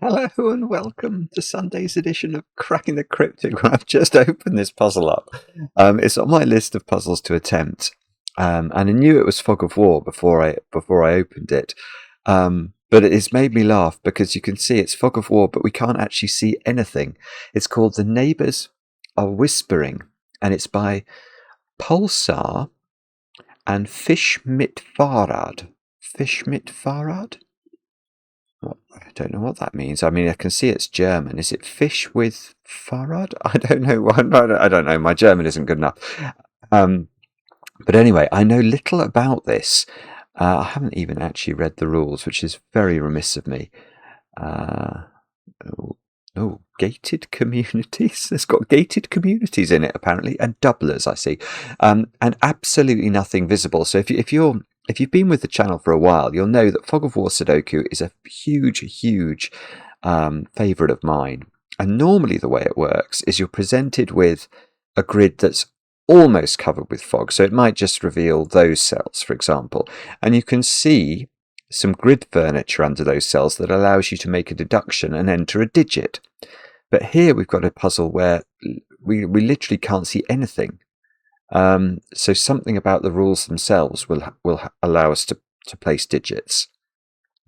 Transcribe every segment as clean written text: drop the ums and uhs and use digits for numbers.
Hello and welcome to Sunday's edition of Cracking the Cryptic. I've just opened this puzzle up. It's on my list of puzzles to attempt, and I knew it was Fog of War before I opened it. But it has made me laugh because you can see it's Fog of War, but we can't actually see anything. It's called The Neighbours Are Whispering, and it's by Pulsar and FischmitFahrrad. FischmitFahrrad? I don't know what that means. I mean, I can see it's German. Is it fish with Fahrrad? I don't know. I don't know. My German isn't good enough. But anyway, I know little about this. I haven't even actually read the rules, which is very remiss of me. Gated communities. It's got gated communities in it, apparently, and doublers, I see. And absolutely nothing visible. So if you've been with the channel for a while, you'll know that Fog of War Sudoku is a huge favourite of mine. And normally the way it works is you're presented with a grid that's almost covered with fog. So it might just reveal those cells, for example. And you can see some grid furniture under those cells that allows you to make a deduction and enter a digit. But here we've got a puzzle where we literally can't see anything. So something about the rules themselves will allow us to place digits.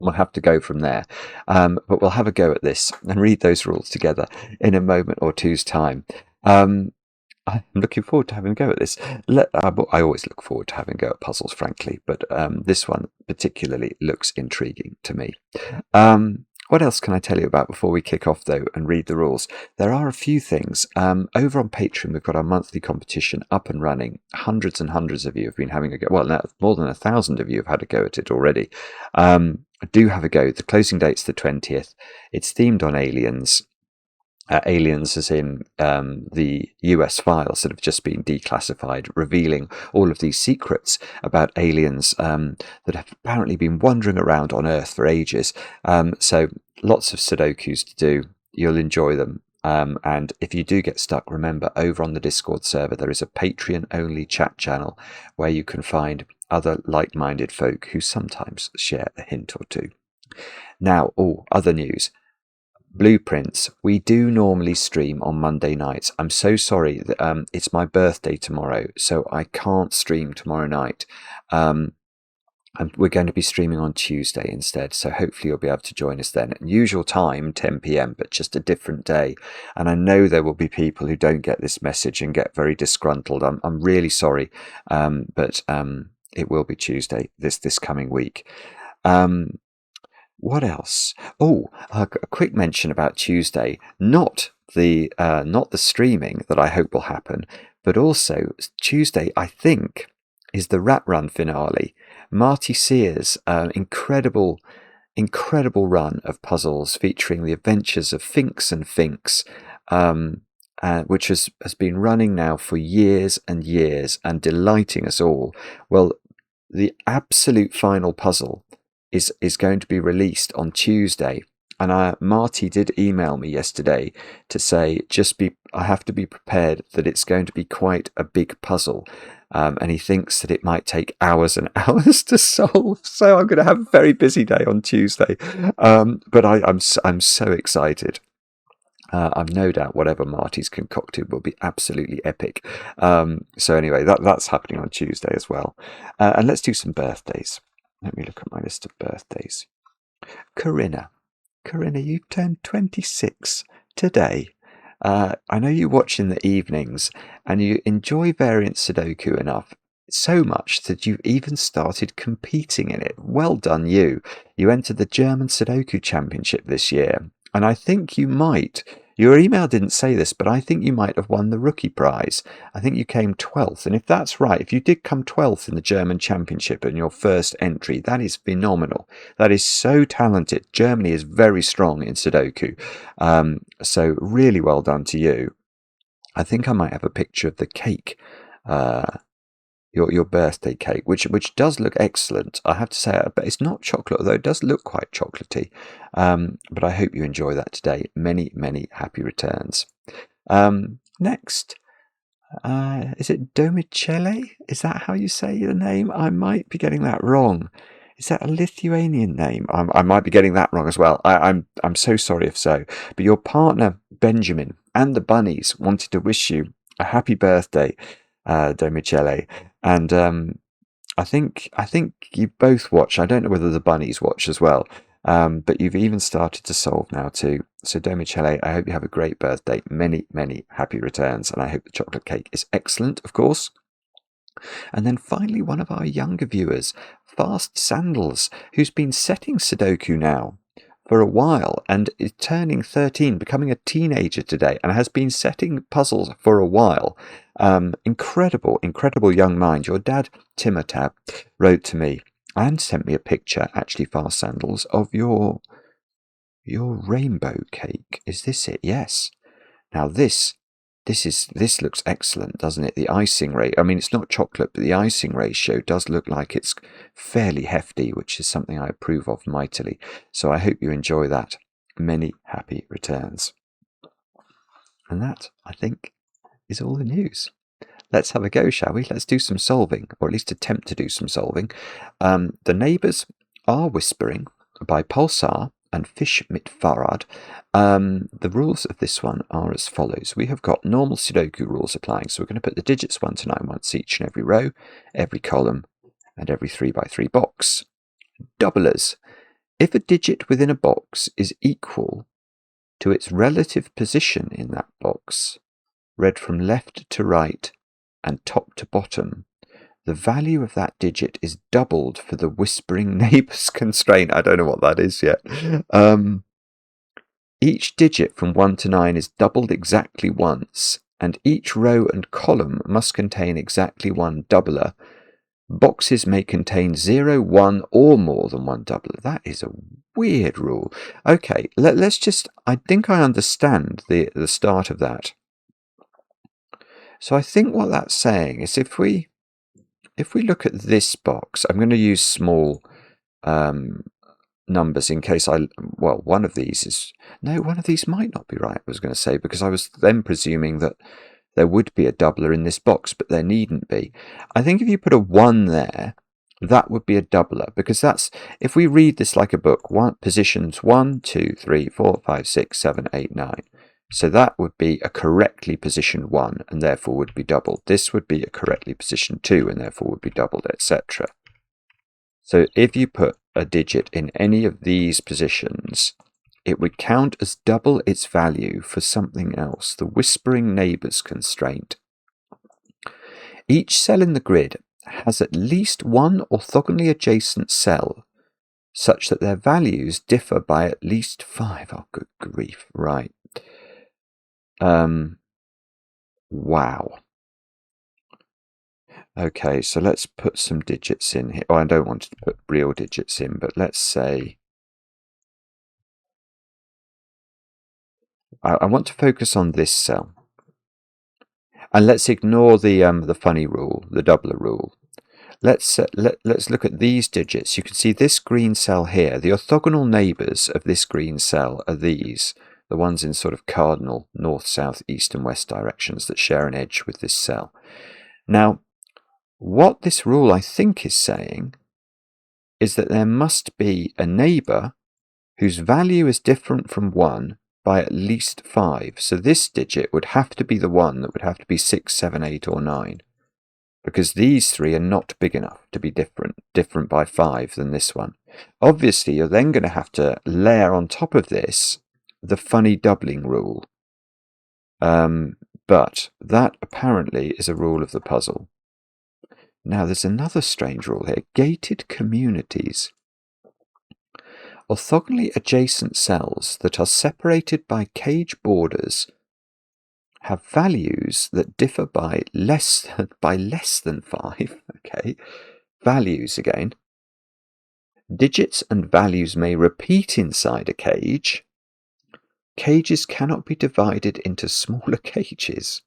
We'll have to go from there. But we'll have a go at this and read those rules together in a moment or two's time. I'm looking forward to having a go at this. I always look forward to having a go at puzzles, frankly, but this one particularly looks intriguing to me. What else can I tell you about before we kick off, though, and read the rules? There are a few things. Over on Patreon, we've got our monthly competition up and running. Hundreds and hundreds of you have been having a go. Well, now, more than 1,000 of you have had a go at it already. Do have a go. The closing date's the 20th. It's themed on aliens. Aliens as in the US files that have just been declassified, revealing all of these secrets about aliens that have apparently been wandering around on Earth for ages. So lots of Sudokus to do. You'll enjoy them. And if you do get stuck, remember, over on the Discord server, there is a Patreon-only chat channel where you can find other like-minded folk who sometimes share a hint or two. Now, other news. Blueprints. We do normally stream on Monday nights. I'm so sorry that it's my birthday tomorrow, so I can't stream tomorrow night. And we're going to be streaming on Tuesday instead, so hopefully you'll be able to join us then. Usual time, 10 p.m, but just a different day. And I know there will be people who don't get this message and get very disgruntled. I'm really sorry, but it will be Tuesday this coming week. What else? A quick mention about Tuesday. Not the streaming that I hope will happen, but also Tuesday, I think, is the Rat Run finale. Marty Sears' incredible run of puzzles featuring the adventures of Finks and Finks, which has been running now for years and years and delighting us all. Well, the absolute final puzzle is going to be released on Tuesday, and Marty did email me yesterday to say I have to be prepared that it's going to be quite a big puzzle, and he thinks that it might take hours and hours to solve. So I'm going to have a very busy day on Tuesday, but I'm so excited. I've no doubt whatever Marty's concocted will be absolutely epic. So anyway, that's happening on Tuesday as well, and let's do some birthdays. Let me look at my list of birthdays. Corinna, you turned 26 today. I know you watch in the evenings and you enjoy variant Sudoku enough, so much that you've even started competing in it. Well done, you. You entered the German Sudoku Championship this year, and I think you might. Your email didn't say this, but I think you might have won the rookie prize. I think you came 12th. And if that's right, if you did come 12th in the German Championship in your first entry, that is phenomenal. That is so talented. Germany is very strong in Sudoku. So really well done to you. I think I might have a picture of the cake, your birthday cake, which does look excellent, I have to say, but it's not chocolate, although it does look quite chocolatey. But I hope you enjoy that today. Many happy returns. Next, is it Domicele? Is that how you say the name? I might be getting that wrong. Is that a Lithuanian name? I might be getting that wrong as well. I'm so sorry if so. But your partner Benjamin and the bunnies wanted to wish you a happy birthday, Domichele. And I think you both watch. I don't know whether the bunnies watch as well. But you've even started to solve now too. So Domichele, I hope you have a great birthday. Many, many happy returns. And I hope the chocolate cake is excellent, of course. And then finally, one of our younger viewers, Fast Sandals, who's been setting Sudoku now for a while and is turning 13, becoming a teenager today, and has been setting puzzles for a while. Incredible young mind. Your dad, Timotab, wrote to me and sent me a picture, actually, Fast Sandals, of your rainbow cake. Is this it? Yes. Now this looks excellent, doesn't it? The icing rate, I mean, it's not chocolate, but the icing ratio does look like it's fairly hefty, which is something I approve of mightily. So I hope you enjoy that. Many happy returns. And that, I think, is all the news. Let's have a go, shall we? Let's do some solving, or at least attempt to do some solving. The Neighbours Are Whispering by Pulsar and FischmitFahrrad. The rules of this one are as follows. We have got normal Sudoku rules applying, so we're going to put the digits 1 to 9 once each in every row, every column, and every 3x3 box. Doublers. If a digit within a box is equal to its relative position in that box, read from left to right and top to bottom, the value of that digit is doubled for the Whispering Neighbours constraint. I don't know what that is yet. Each digit from 1 to 9 is doubled exactly once, and each row and column must contain exactly one doubler. Boxes may contain 0, 1, or more than one doubler. That is a weird rule. Okay, let's just... I think I understand the start of that. So I think what that's saying is if we look at this box, I'm going to use small numbers in case one of these might not be right, I was going to say, because I was then presuming that there would be a doubler in this box, but there needn't be. I think if you put a 1 there, that would be a doubler, because that's, if we read this like a book, positions 1, 2, 3, 4, 5, 6, 7, 8, 9. So that would be a correctly positioned 1 and therefore would be doubled. This would be a correctly positioned 2 and therefore would be doubled, etc. So if you put a digit in any of these positions, it would count as double its value for something else, the Whispering Neighbours constraint. Each cell in the grid has at least one orthogonally adjacent cell such that their values differ by at least 5. Oh, good grief. Right. Wow. Okay, so let's put some digits in here. Oh, I don't want to put real digits in, but let's say I want to focus on this cell. And let's ignore the funny rule, the doubler rule. Let's look at these digits. You can see this green cell here. The orthogonal neighbours of this green cell are these, the ones in sort of cardinal north, south, east and west directions that share an edge with this cell. Now, what this rule I think is saying is that there must be a neighbour whose value is different from 1 by at least 5. So this digit would have to be the one that would have to be 6, 7, 8 or 9. Because these three are not big enough to be different by 5 than this one. Obviously, you're then going to have to layer on top of this the funny doubling rule. But that apparently is a rule of the puzzle. Now, there's another strange rule here. Gated communities. Orthogonally adjacent cells that are separated by cage borders have values that differ by less than 5. Okay, values again. Digits and values may repeat inside a cage. Cages cannot be divided into smaller cages.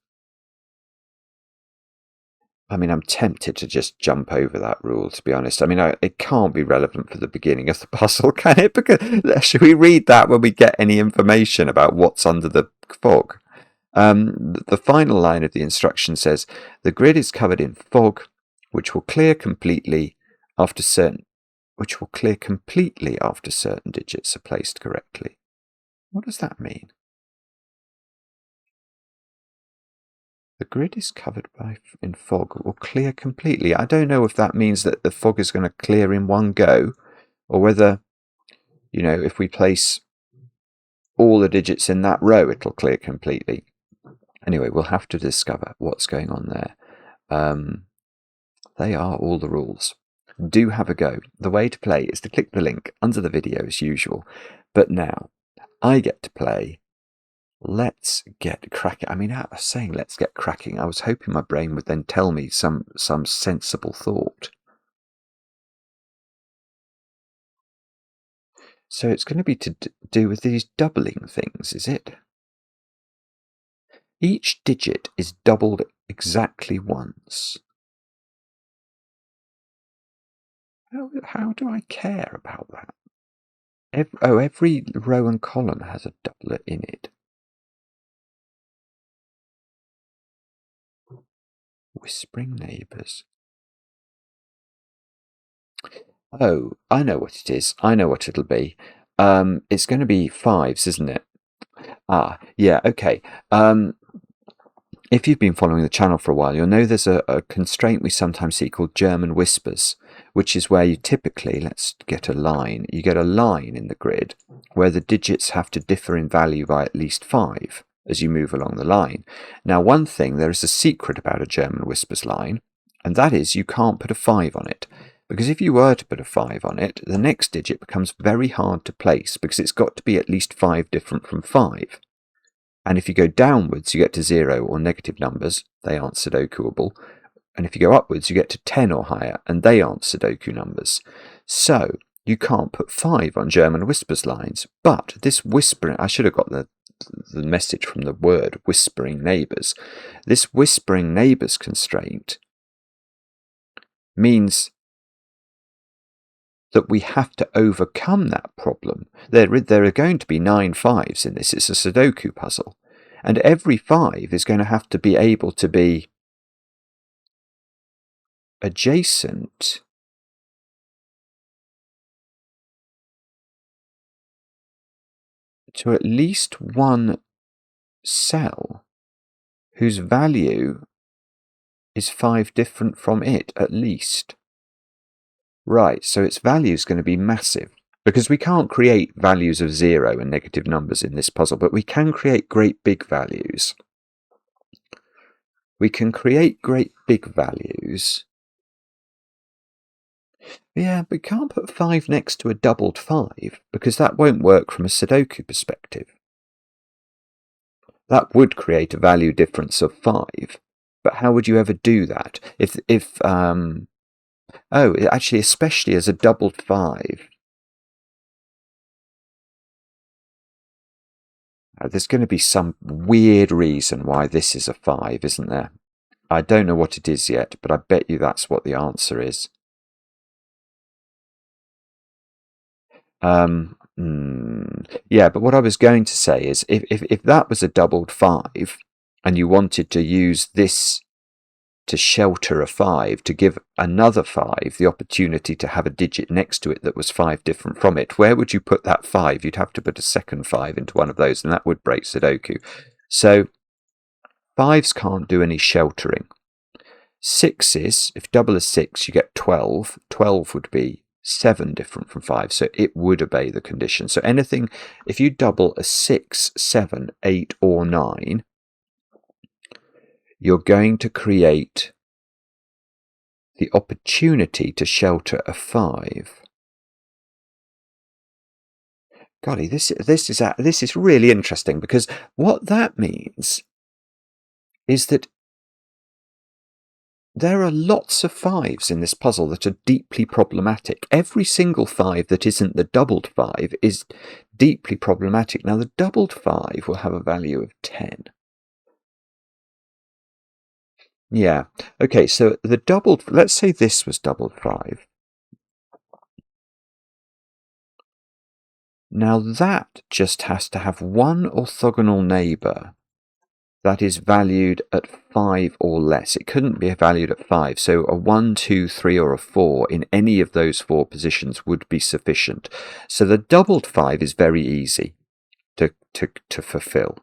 I mean, I'm tempted to just jump over that rule, to be honest. I mean, it can't be relevant for the beginning of the puzzle, can it? Because should we read that when we get any information about what's under the fog? The final line of the instruction says, the grid is covered in fog, which will clear completely after certain which will clear completely after certain digits are placed correctly. What does that mean? The grid is covered in fog. It will clear completely. I don't know if that means that the fog is going to clear in one go, or whether, you know, if we place all the digits in that row, it'll clear completely. Anyway, we'll have to discover what's going on there. They are all the rules. Do have a go. The way to play is to click the link under the video as usual. But now, I get to play. Let's get cracking. I mean, I was saying let's get cracking. I was hoping my brain would then tell me some sensible thought. So it's going to be to do with these doubling things, is it? Each digit is doubled exactly once. How do I care about that? Every row and column has a doubler in it. Whispering Neighbours. Oh, I know what it is. I know what it'll be. It's going to be 5s, isn't it? Ah, yeah, okay. If you've been following the channel for a while, you'll know there's a constraint we sometimes see called German whispers, which is where you typically, let's get a line, you get a line in the grid where the digits have to differ in value by at least 5 as you move along the line. Now, one thing, there is a secret about a German whispers line, and that is you can't put a 5 on it. Because if you were to put a 5 on it, the next digit becomes very hard to place because it's got to be at least 5 different from 5. And if you go downwards, you get to 0 or negative numbers. They aren't sudokuable. And if you go upwards, you get to 10 or higher, and they aren't sudoku numbers. So you can't put 5 on German whispers lines. But this whispering, I should have got the message from the word Whispering Neighbours. This Whispering Neighbours constraint means that we have to overcome that problem. There are going to be 9 5s in this. It's a Sudoku puzzle. And every 5 is going to have to be able to be adjacent to at least one cell whose value is 5 different from it, at least. Right, so its value is going to be massive. Because we can't create values of 0 and negative numbers in this puzzle, but we can create great big values. We can create great big values. Yeah, but we can't put 5 next to a doubled 5, because that won't work from a Sudoku perspective. That would create a value difference of 5, but how would you ever do that? Oh, actually, especially as a doubled 5. There's going to be some weird reason why this is a 5, isn't there? I don't know what it is yet, but I bet you that's what the answer is. Yeah, but what I was going to say is if that was a doubled 5 and you wanted to use this to shelter a 5, to give another 5 the opportunity to have a digit next to it that was 5 different from it, where would you put that 5? You'd have to put a second 5 into one of those, and that would break Sudoku. So 5s can't do any sheltering. 6s, if double is 6, you get 12. 12 would be 7 different from 5, so it would obey the condition. So anything, if you double a 6, 7, 8, or 9, you're going to create the opportunity to shelter a 5. Golly, this is really interesting, because what that means is that there are lots of 5s in this puzzle that are deeply problematic. Every single 5 that isn't the doubled 5 is deeply problematic. Now, the doubled 5 will have a value of 10. Yeah. Okay, so the doubled, let's say this was doubled 5. Now that just has to have one orthogonal neighbour that is valued at 5 or less. It couldn't be valued at 5. So a 1, 2, 3 or a 4 in any of those 4 positions would be sufficient. So the doubled 5 is very easy to fulfill.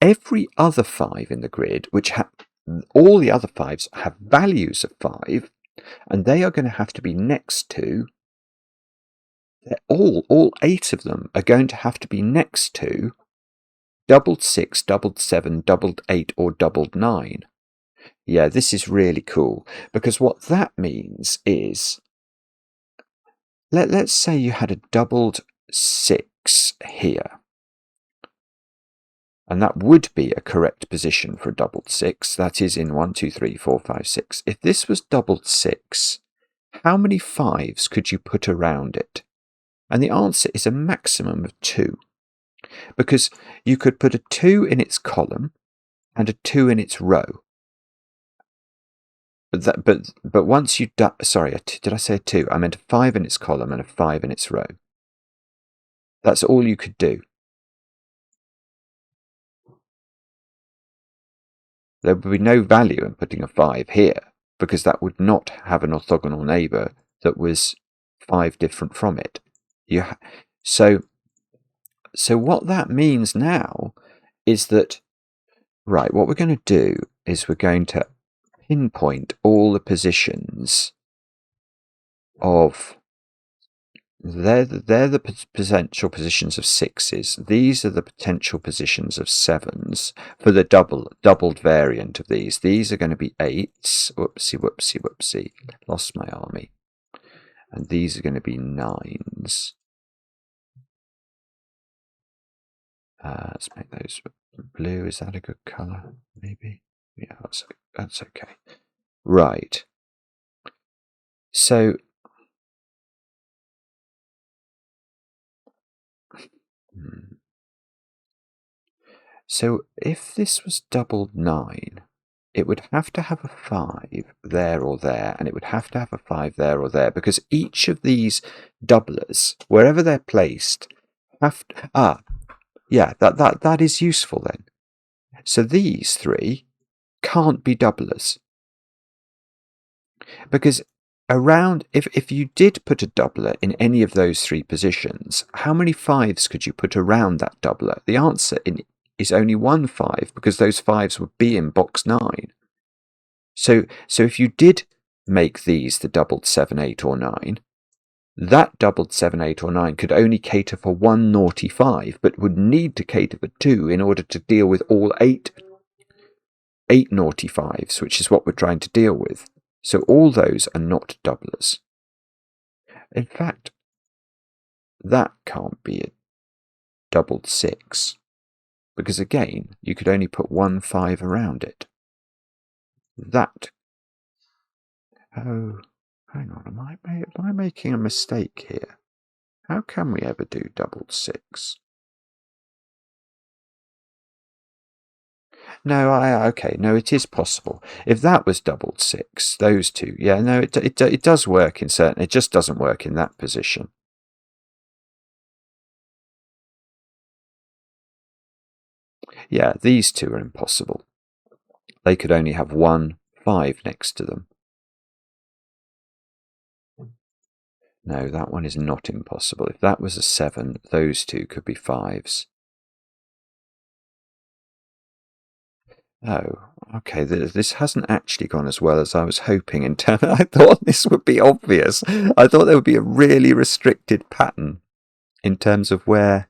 Every other 5 in the grid, which all the other 5s have values of 5, and they are going to have to be next to, all 8 of them are going to have to be next to doubled 6, doubled 7, doubled 8 or doubled 9. Yeah, this is really cool, because what that means is, let's say you had a doubled 6 here. And that would be a correct position for a doubled 6. That is in 1, 2, 3, 4, 5, 6. If this was doubled 6, how many 5s could you put around it? And the answer is a maximum of 2. Because you could put a 2 in its column and a 2 in its row. But once you sorry, did I say a 2? I meant a 5 in its column and a 5 in its row. That's all you could do. There would be no value in putting a 5 here, because that would not have an orthogonal neighbour that was 5 different from it. So what that means now is that, right, what we're going to do is we're going to pinpoint all the positions of, they're the potential positions of 6s. These are the potential positions of 7s for the doubled variant of these. These are going to be 8s. Whoopsie, whoopsie, whoopsie. Lost my army. And these are going to be 9s. Let's make those blue. Is that a good colour? Maybe. Yeah, that's okay. Right. So if this was doubled 9, it would have to have a 5 there or there, and it would have to have a 5 there or there, because each of these doublers, wherever they're placed, have to, yeah, that is useful then. So these 3 can't be doublers, because around, if you did put a doubler in any of those 3 positions, how many 5s could you put around that doubler? The answer is only 1 5, because those 5s would be in box 9. So if you did make these the doubled 7, 8 or 9, that doubled 7, 8 or 9 could only cater for 1 naughty 5, but would need to cater for 2 in order to deal with all 8 naughty 5s, which is what we're trying to deal with. So all those are not doublers. In fact, that can't be a doubled 6, because again, you could only put 1 5 around it. That, oh, hang on, am I making a mistake here? How can we ever do doubled 6? No, okay, no, it is possible. If that was doubled 6, those 2, yeah, no, it does work in certain, it just doesn't work in that position. Yeah, these 2 are impossible. They could only have 1 5 next to them. No, that one is not impossible. If that was a 7, those 2 could be 5s. Oh, okay, this hasn't actually gone as well as I was hoping in terms. I thought this would be obvious. I thought there would be a really restricted pattern in terms of where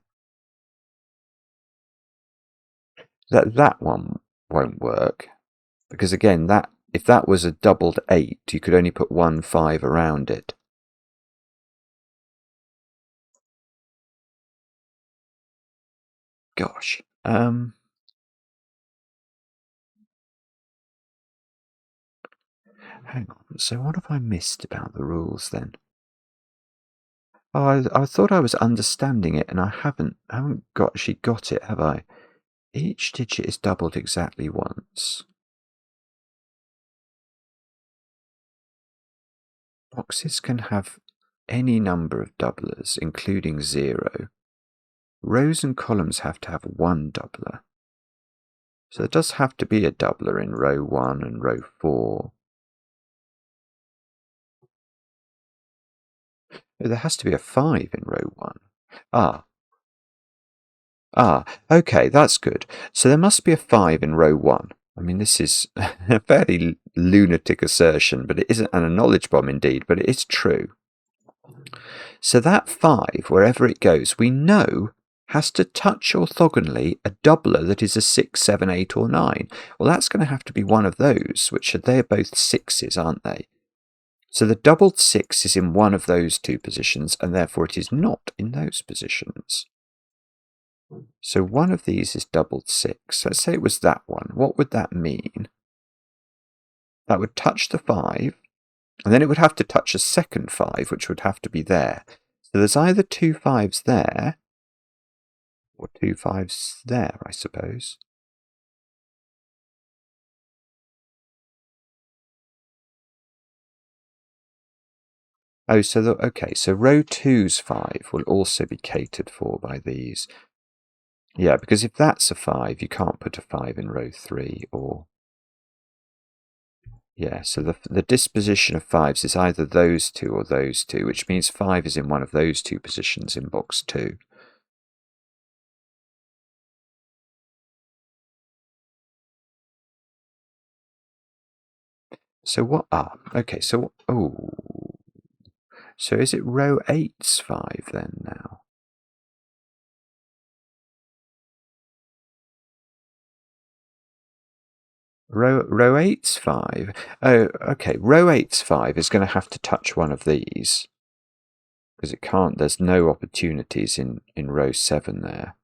that one won't work, because again, if that was a doubled 8, you could only put 1 5 around it. Gosh. Hang on, so what have I missed about the rules then? Oh, I thought I was understanding it, and I haven't actually got it, have I? Each digit is doubled exactly once. Boxes can have any number of doublers, including 0. Rows and columns have to have 1 doubler. So there does have to be a doubler in row 1 and row 4. Oh, there has to be a 5 in row 1. Okay, that's good. So there must be a 5 in row 1. I mean, this is a fairly lunatic assertion, but it isn't, and a knowledge bomb indeed, but it is true. So that 5, wherever it goes, we know has to touch orthogonally a doubler that is a 6, 7, 8, or 9. Well, that's going to have to be one of those, which they're both 6s, aren't they? So the doubled 6 is in one of those two positions, and therefore it is not in those positions. So one of these is doubled 6. Let's say it was that one. What would that mean? That would touch the 5, and then it would have to touch a second 5, which would have to be there. So there's either 2 5s there, or 2 5s there, I suppose. Oh, so so row 2's 5 will also be catered for by these. Yeah, because if that's a 5, you can't put a 5 in row 3, or... Yeah, so the disposition of 5s is either those two or those two, which means 5 is in one of those two positions in box 2. So what? Okay, so... Oh... So is it row 8's 5 then now? Row 8's 5? Oh, okay, row 8's 5 is going to have to touch one of these. Because it can't, there's no opportunities in row 7 there.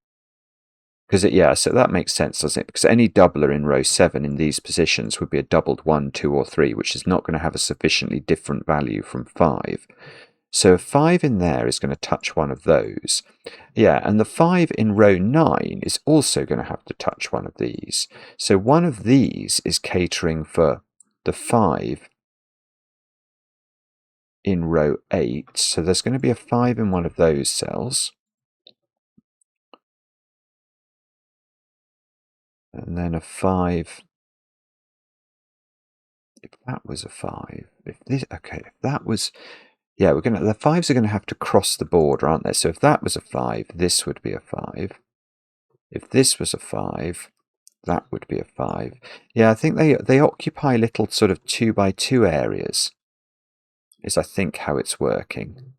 Because yeah, so that makes sense, doesn't it? Because any doubler in row 7 in these positions would be a doubled 1, 2, or 3, which is not going to have a sufficiently different value from 5. So a 5 in there is going to touch one of those. Yeah, and the 5 in row 9 is also going to have to touch one of these. So one of these is catering for the 5 in row 8. So there's going to be a 5 in one of those cells. And then a 5... If that was a 5, if that was... Yeah, the 5s are going to have to cross the board, aren't they? So if that was a 5, this would be a 5. If this was a 5, that would be a 5. Yeah, I think they occupy little sort of 2x2 areas, is I think how it's working.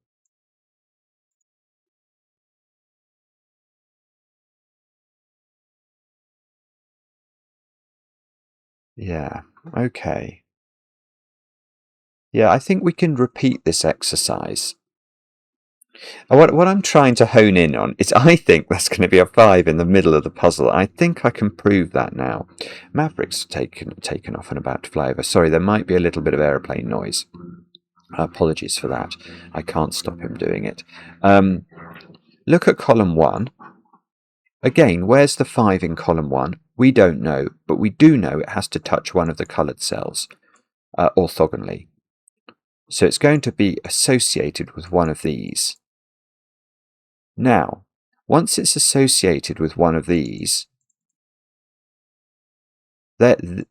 Yeah, okay. Yeah, I think we can repeat this exercise. What I'm trying to hone in on is I think that's going to be a 5 in the middle of the puzzle. I think I can prove that now. Maverick's taken off and about to fly over. Sorry, there might be a little bit of aeroplane noise. Apologies for that. I can't stop him doing it. Look at column 1. Again, where's the 5 in column 1? We don't know, but we do know it has to touch one of the coloured cells orthogonally. So it's going to be associated with one of these. Now, once it's associated with one of these,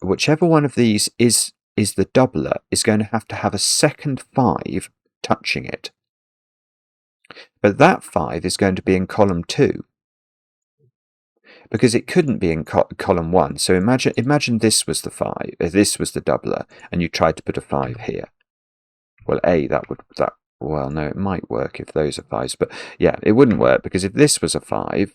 whichever one of these is the doubler is going to have a second 5 touching it. But that 5 is going to be in column 2. Because it couldn't be in column 1. So imagine this was the 5, this was the doubler, and you tried to put a 5 here. Well, well, no, it might work if those are 5s, but yeah, it wouldn't work because if this was a 5,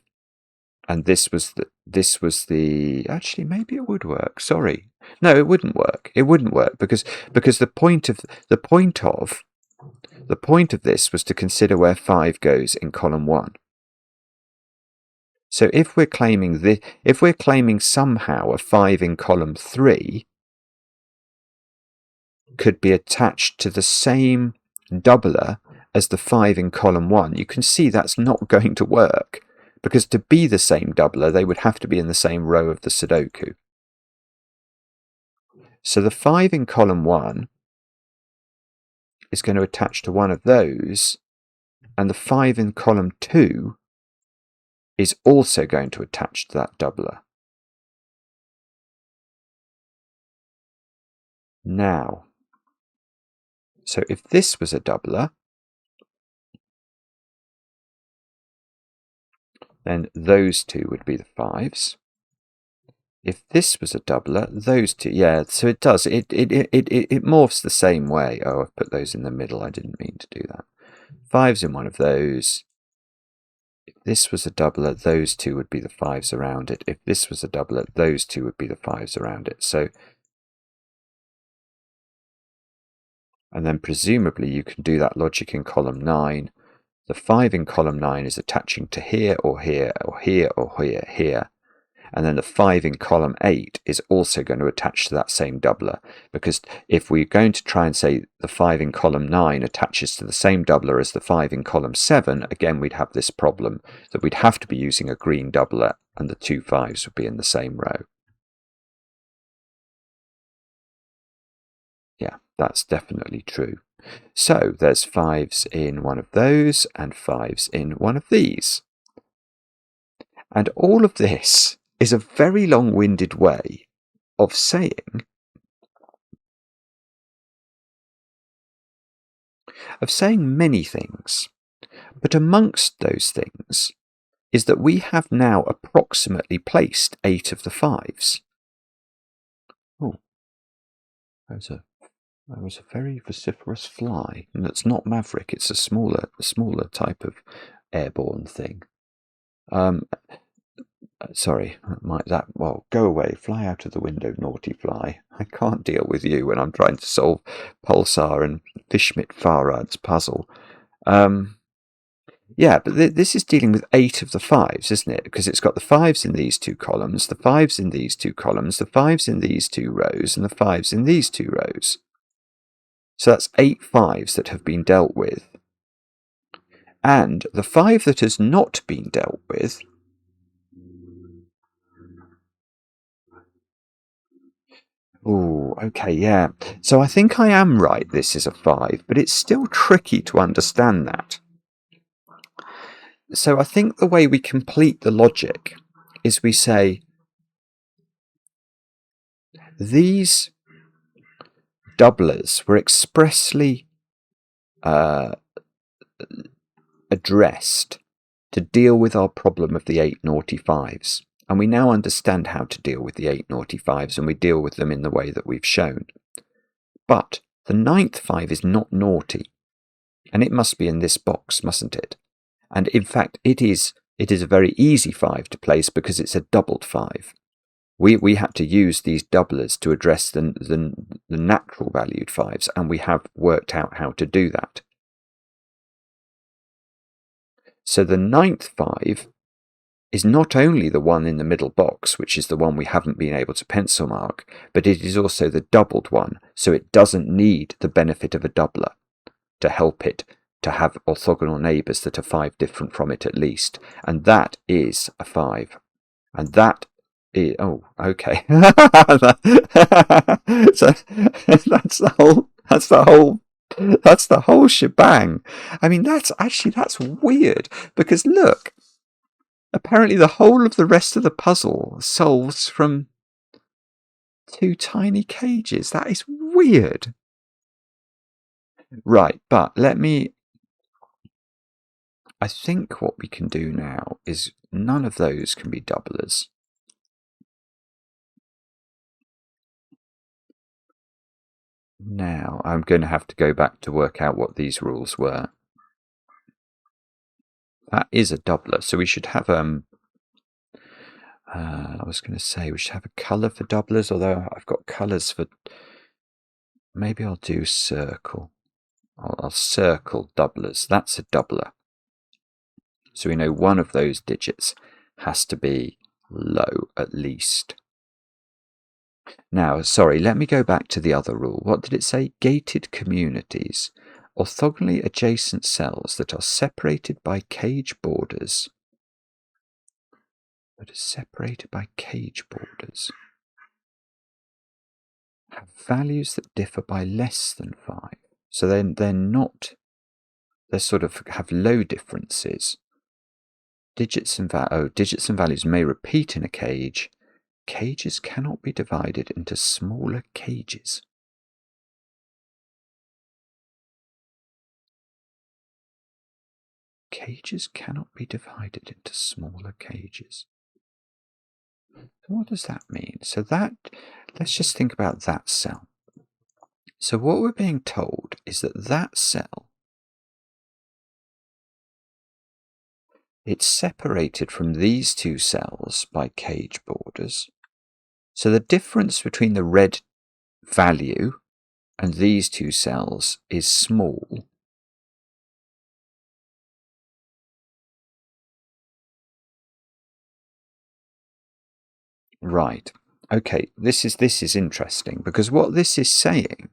and this was the actually maybe it would work. Sorry, no, it wouldn't work. It wouldn't work because the point of this was to consider where 5 goes in column 1. So if we're claiming somehow a 5 in column 3 could be attached to the same doubler as the 5 in column 1, you can see that's not going to work, because to be the same doubler, they would have to be in the same row of the sudoku. So the 5 in column 1 is going to attach to one of those, and the 5 in column 2 is also going to attach to that doubler. Now, so if this was a doubler, then those two would be the 5s. If this was a doubler, those two, yeah, so it does. It morphs the same way. Oh, I've put those in the middle. I didn't mean to do that. 5s in one of those. If this was a doubler, those two would be the 5s around it. If this was a doubler, those two would be the 5s around it. So, and then presumably you can do that logic in column 9. The 5 in column 9 is attaching to here or here or here or here, here. And then the 5 in column 8 is also going to attach to that same doubler. Because if we're going to try and say the 5 in column 9 attaches to the same doubler as the 5 in column 7, again we'd have this problem that we'd have to be using a green doubler and the two 5s would be in the same row. Yeah, that's definitely true. So there's 5s in one of those and 5s in one of these. And all of this is a very long-winded way of saying many things. But amongst those things is that we have now approximately placed 8 of the 5s. Oh, that was a very vociferous fly. And it's not maverick, it's a smaller type of airborne thing. Sorry, well, go away, fly out of the window, naughty fly. I can't deal with you when I'm trying to solve Pulsar and FischmitFahrrad's puzzle. Yeah, but this is dealing with 8 of the 5s, isn't it? Because it's got the 5s in these two columns, the 5s in these two columns, the 5s in these two rows, and the 5s in these two rows. So that's 8 5s that have been dealt with. And the 5 that has not been dealt with oh, okay, yeah. So I think I am right, this is a 5, but it's still tricky to understand that. So I think the way we complete the logic is we say these doublers were expressly addressed to deal with our problem of the 8 naughty 5s. And we now understand how to deal with the 8 naughty 5s, and we deal with them in the way that we've shown. But the 9th 5 is not naughty, and it must be in this box, mustn't it? And in fact, it is a very easy 5 to place because it's a doubled 5. We had to use these doublers to address the natural valued 5s, and we have worked out how to do that. So the 9th 5 is not only the one in the middle box, which is the one we haven't been able to pencil mark, but it is also the doubled one, so it doesn't need the benefit of a doubler to help it to have orthogonal neighbours that are 5 different from it at least. And that is a 5. And that is, oh, okay. So that's the whole shebang. I mean, that's weird, because look, apparently the whole of the rest of the puzzle solves from 2 tiny cages. That is weird. Right, but I think what we can do now is none of those can be doublers. Now I'm going to have to go back to work out what these rules were. That is a doubler, so we should have I was going to say we should have a colour for doublers, although I've got colours for, maybe I'll do circle. I'll circle doublers. That's a doubler. So we know one of those digits has to be low at least. Now, sorry, let me go back to the other rule. What did it say? Gated communities. Orthogonally adjacent cells that are separated by cage borders. Have values that differ by less than 5. So they're not, they sort of have low differences. Digits and values may repeat in a cage. Cages cannot be divided into smaller cages. cages cannot be divided into smaller cages. What does that mean? So let's just think about that cell. So what we're being told is that cell, it's separated from these two cells by cage borders. So the difference between the red value and these two cells is small. Right. Okay, this is interesting, because what this is saying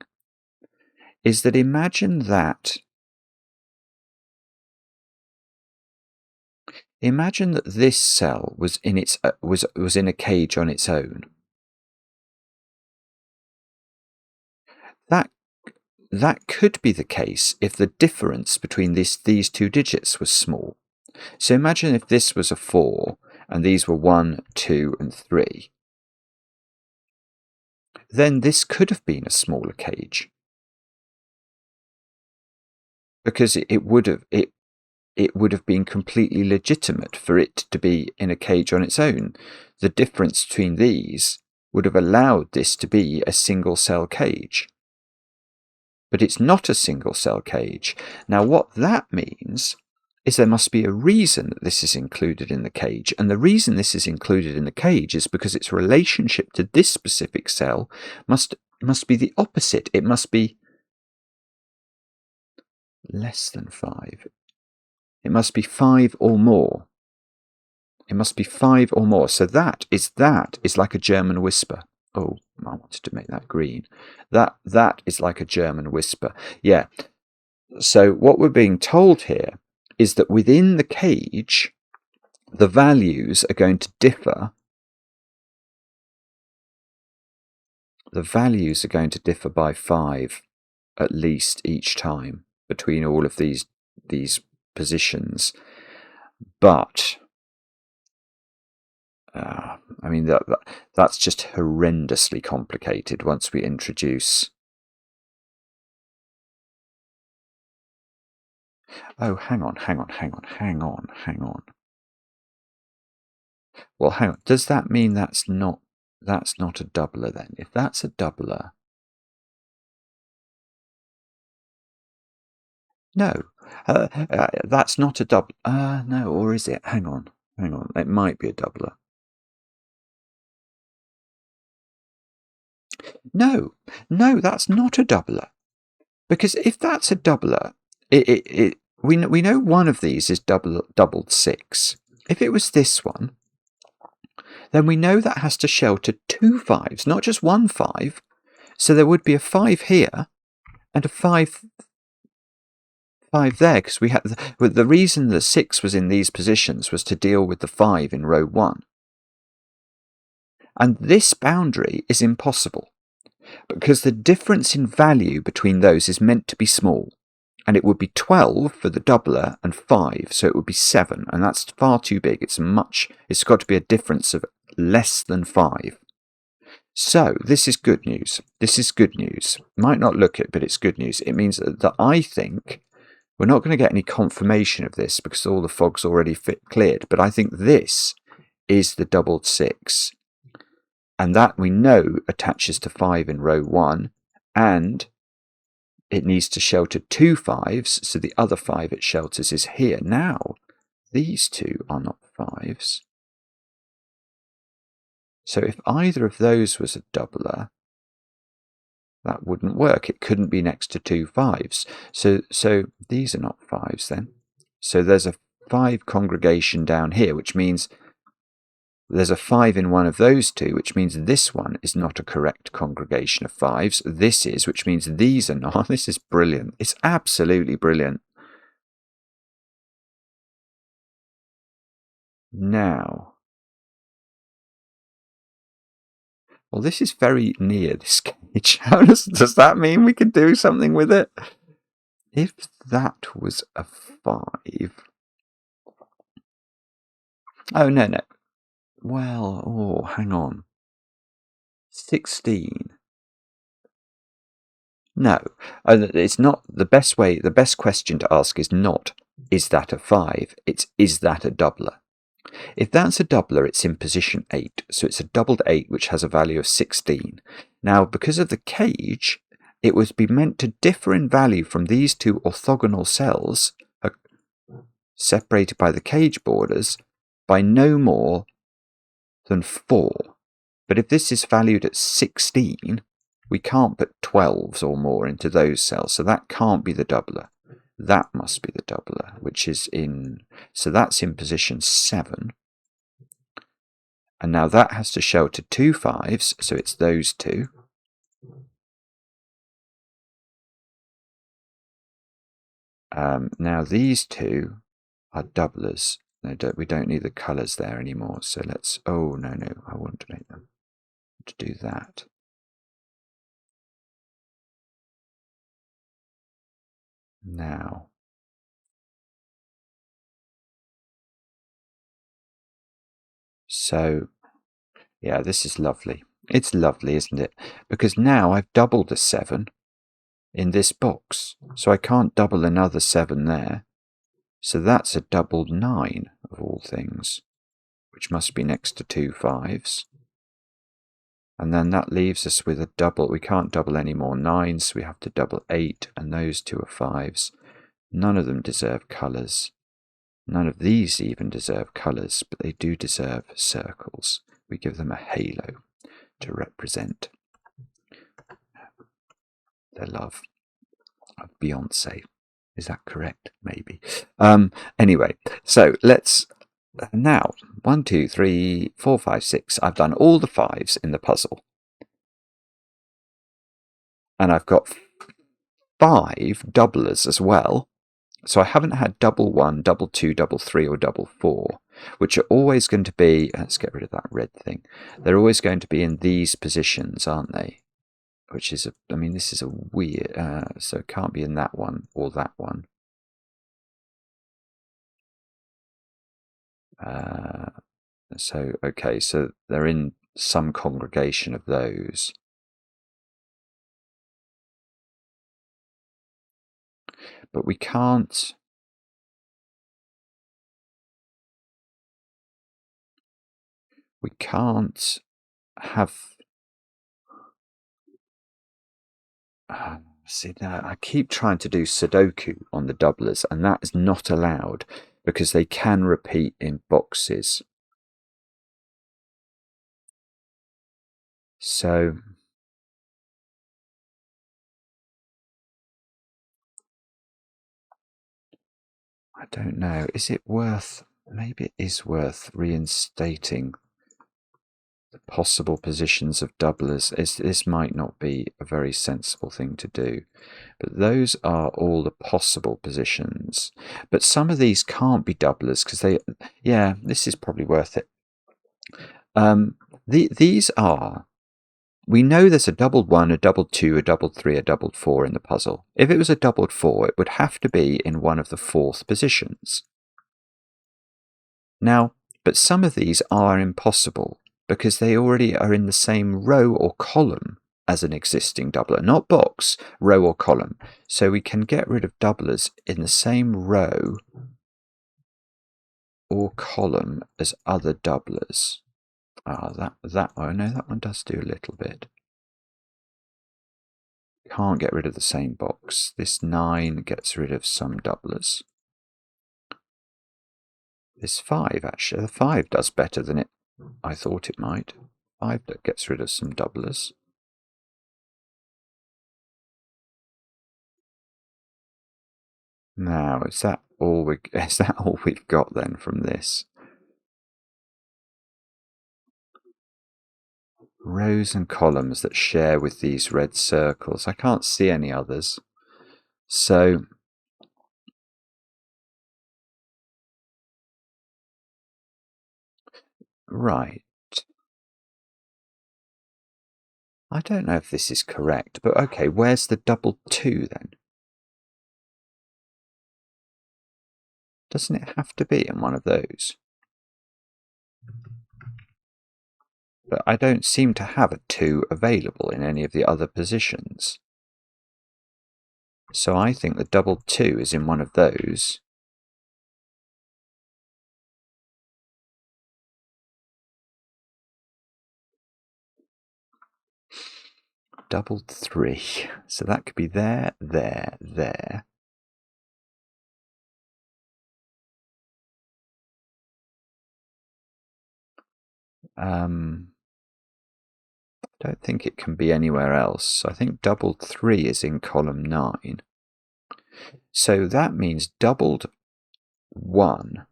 is that imagine that this cell was in its was in a cage on its own. That could be the case if the difference between these two digits was small. So imagine if this was a 4 and these were 1, 2, and 3. Then this could have been a smaller cage, because it would have been completely legitimate for it to be in a cage on its own. The difference between these would have allowed this to be a single cell cage. But it's not a single cell cage. Now what that means is there must be a reason that this is included in the cage, and the reason this is included in the cage is because its relationship to this specific cell must be the opposite. It must be less than 5. It must be 5 or more. It must be 5 or more. So that is like a German whisper. Oh, I wanted to make that green. That is like a German whisper. Yeah. So what we're being told here is that within the cage, the values are going to differ. The values are going to differ by 5 at least each time between all of these positions. But I mean, that's just horrendously complicated once we introduce... Oh, hang on. Well, hang on. Does that mean that's not a doubler then? If that's a doubler... No, that's not a double... no, or is it? Hang on. It might be a doubler. No, that's not a doubler. Because if that's a doubler, we know one of these is doubled 6. If it was this one, then we know that has to shelter 2 5s, not just 1 5. So there would be a 5 here and a 5 there, because we had the reason the 6 was in these positions was to deal with the 5 in row 1. And this boundary is impossible, because the difference in value between those is meant to be small, and it would be 12 for the doubler and 5, so it would be 7, and that's far too big. It's got to be a difference of less than 5. So this is good news. Might not look it, but it's good news. It means that I think we're not going to get any confirmation of this because all the fog's already cleared, but I think this is the doubled 6. And that we know attaches to 5 in row 1, and it needs to shelter 2 5s, so the other 5 it shelters is here. Now, these two are not 5s. So if either of those was a doubler, that wouldn't work. It couldn't be next to 2 5s. So these are not 5s then. So there's a 5 congregation down here, which means there's a 5 in one of those two, which means this one is not a correct congregation of 5s. This is, which means these are not. This is brilliant. It's absolutely brilliant. Now, well, this is very near this cage. How does that mean we can do something with it? If that was a 5... Oh, no. Well, hang on. 16. No, it's not. The best question to ask is not is that a 5? It's is that a doubler? If that's a doubler, it's in position 8. So it's a doubled 8, which has a value of 16. Now, because of the cage, it would be meant to differ in value from these two orthogonal cells separated by the cage borders by no more than 4. But if this is valued at 16, we can't put 12s or more into those cells. So that can't be the doubler. That must be the doubler, which is in, so that's in position 7. And now that has to shelter 2 5s, so it's those two. Now these two are doublers. We don't need the colours there anymore. So let's, oh no, I want to make them to do that. Now, so yeah, this is lovely. It's lovely, isn't it? Because now I've doubled a 7 in this box, so I can't double another 7 there. So that's a doubled 9 of all things, which must be next to 2 5s. And then that leaves us with a double. We can't double any more 9s, so we have to double 8, and those two are 5s. None of them deserve colours. None of these even deserve colours, but they do deserve circles. We give them a halo to represent their love of Beyonce. Is that correct? Maybe. Anyway, so let's now 1, 2, 3, 4, 5, 6. I've done all the 5s in the puzzle, and I've got 5 doublers as well. So I haven't had double 1, double 2, double 3, or double 4, which are always going to be. Let's get rid of that red thing. They're always going to be in these positions, aren't they? Which is, I mean, this is a weird, so it can't be in that one or that one. So, okay, so they're in some congregation of those. But we can't have. See, now I keep trying to do sudoku on the doublers, and that is not allowed because they can repeat in boxes. So I don't know. Is it worth? Maybe it is worth reinstating the possible positions of doublers. This might not be a very sensible thing to do, but those are all the possible positions. But some of these can't be doublers because they, yeah, this is probably worth it. These are, we know there's a doubled 1, a doubled 2, a doubled 3, a doubled 4 in the puzzle. If it was a doubled 4, it would have to be in one of the 4th positions. Now, but some of these are impossible because they already are in the same row or column as an existing doubler, not box, row or column. So we can get rid of doublers in the same row or column as other doublers. Oh, that one does do a little bit. Can't get rid of the same box. This 9 gets rid of some doublers. This 5, actually, the 5 does better than I thought it might. 5 that gets rid of some doublers. Now, is that all we've got then from this? Rows and columns that share with these red circles. I can't see any others. So right. I don't know if this is correct, but okay, where's the double 2 then? Doesn't it have to be in one of those? But I don't seem to have a 2 available in any of the other positions. So I think the double 2 is in one of those, doubled 3. So that could be there, there, there. I don't think it can be anywhere else. I think doubled 3 is in column 9. So that means doubled 1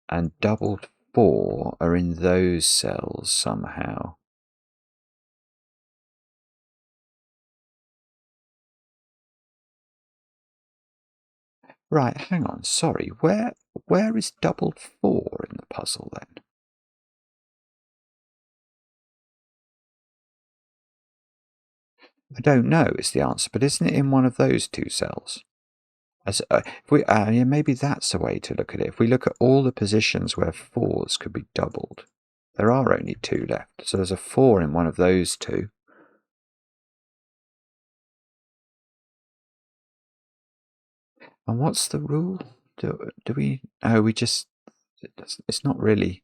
and doubled 4 are in those cells somehow. Right, hang on, sorry, where is doubled 4 in the puzzle then? I don't know is the answer, but isn't it in one of those 2 cells? As, yeah, maybe that's a way to look at it. If we look at all the positions where 4s could be doubled, there are only 2 left. So there's a 4 in one of those 2. And what's the rule? Do we... Oh, we just... It's not really...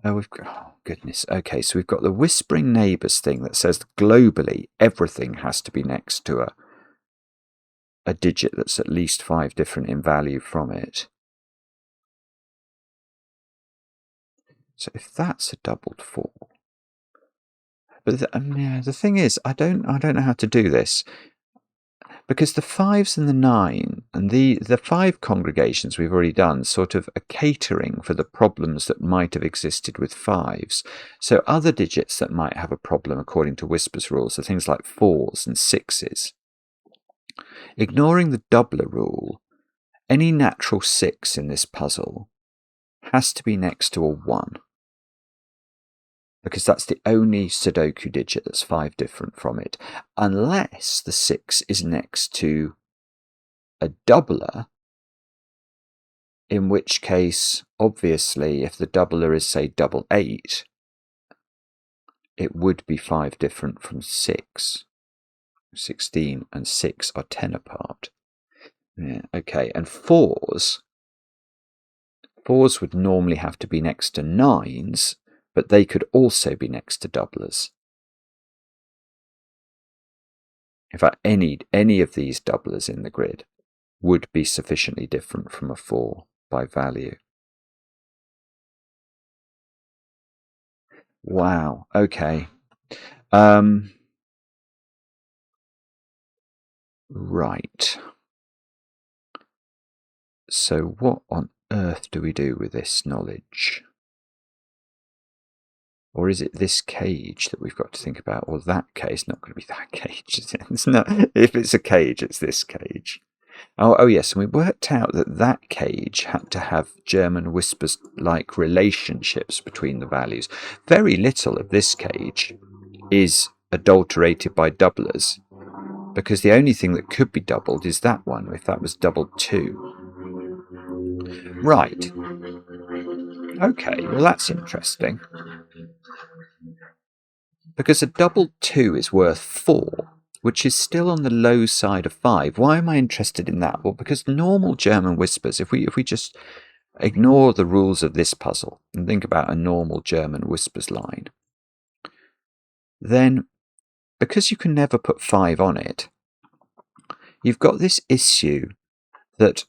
Oh, we've got... Oh, goodness. Okay, so we've got the Whispering Neighbours thing that says globally everything has to be next to a digit that's at least 5 different in value from it. So if that's a doubled 4... But the thing is, I don't know how to do this. Because the 5s and the 9 and the 5 congregations we've already done sort of are catering for the problems that might have existed with 5s. So other digits that might have a problem according to Whispers rules are things like 4s and 6s. Ignoring the doubler rule, any natural 6 in this puzzle has to be next to a 1. Because that's the only sudoku digit that's 5 different from it, unless the 6 is next to a doubler, in which case, obviously, if the doubler is, say, double 8, it would be 5 different from 6. 16 and 6 are 10 apart. Yeah, okay, and 4s would normally have to be next to 9s, but they could also be next to doublers. In fact, any of these doublers in the grid would be sufficiently different from a 4 by value. Wow, okay. Right. So what on earth do we do with this knowledge? Or is it this cage that we've got to think about? Or that cage? Not going to be that cage, is it? It's not. If it's a cage, it's this cage. Oh yes, and we worked out that that cage had to have German Whispers-like relationships between the values. Very little of this cage is adulterated by doublers, because the only thing that could be doubled is that one, if that was doubled 2. Right. Okay, well that's interesting. Because a doubled 2 is worth 4, which is still on the low side of 5. Why am I interested in that? Well, because normal German Whispers, if we just ignore the rules of this puzzle and think about a normal German Whispers line, then because you can never put 5 on it, you've got this issue that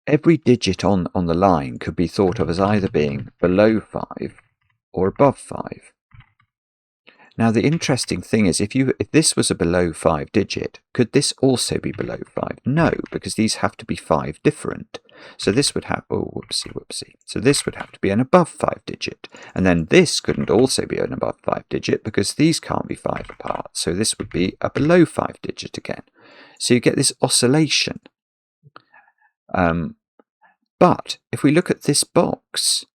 every digit on the line could be thought of as either being below 5 or above 5. Now the interesting thing is, if this was a below 5 digit, could this also be below 5? No, because these have to be 5 different. So this would have, oh, whoopsie. So this would have to be an above 5 digit. And then this couldn't also be an above 5 digit because these can't be 5 apart. So this would be a below 5 digit again. So you get this oscillation. But if we look at this box,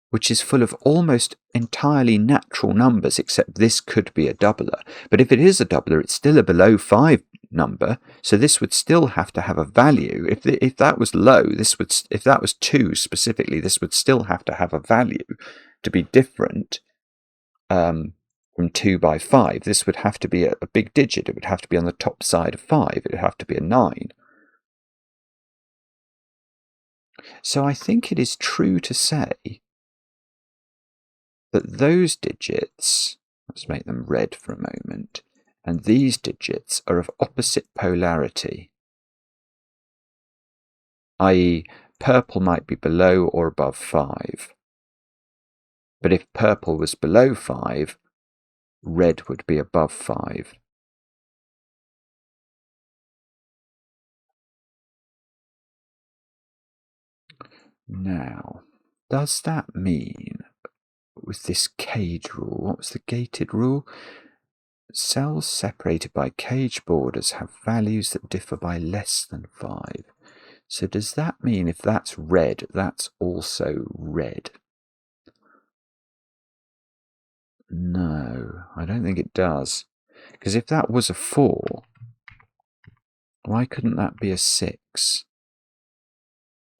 which is full of almost entirely natural numbers, except this could be a doubler. But if it is a doubler, it's still a below 5 number, so this would still have to have a value. If that was low, if that was 2 specifically, this would still have to have a value to be different from 2 by 5. This would have to be a big digit. It would have to be on the top side of 5. It would have to be a 9. So I think it is true to say that those digits, let's make them red for a moment, and these digits are of opposite polarity, i.e. purple might be below or above 5. But if purple was below 5, red would be above 5. Now, does that mean, with this cage rule, what was the gated rule? Cells separated by cage borders have values that differ by less than 5. So does that mean if that's red, that's also red? No, I don't think it does. Because if that was a 4, why couldn't that be a 6?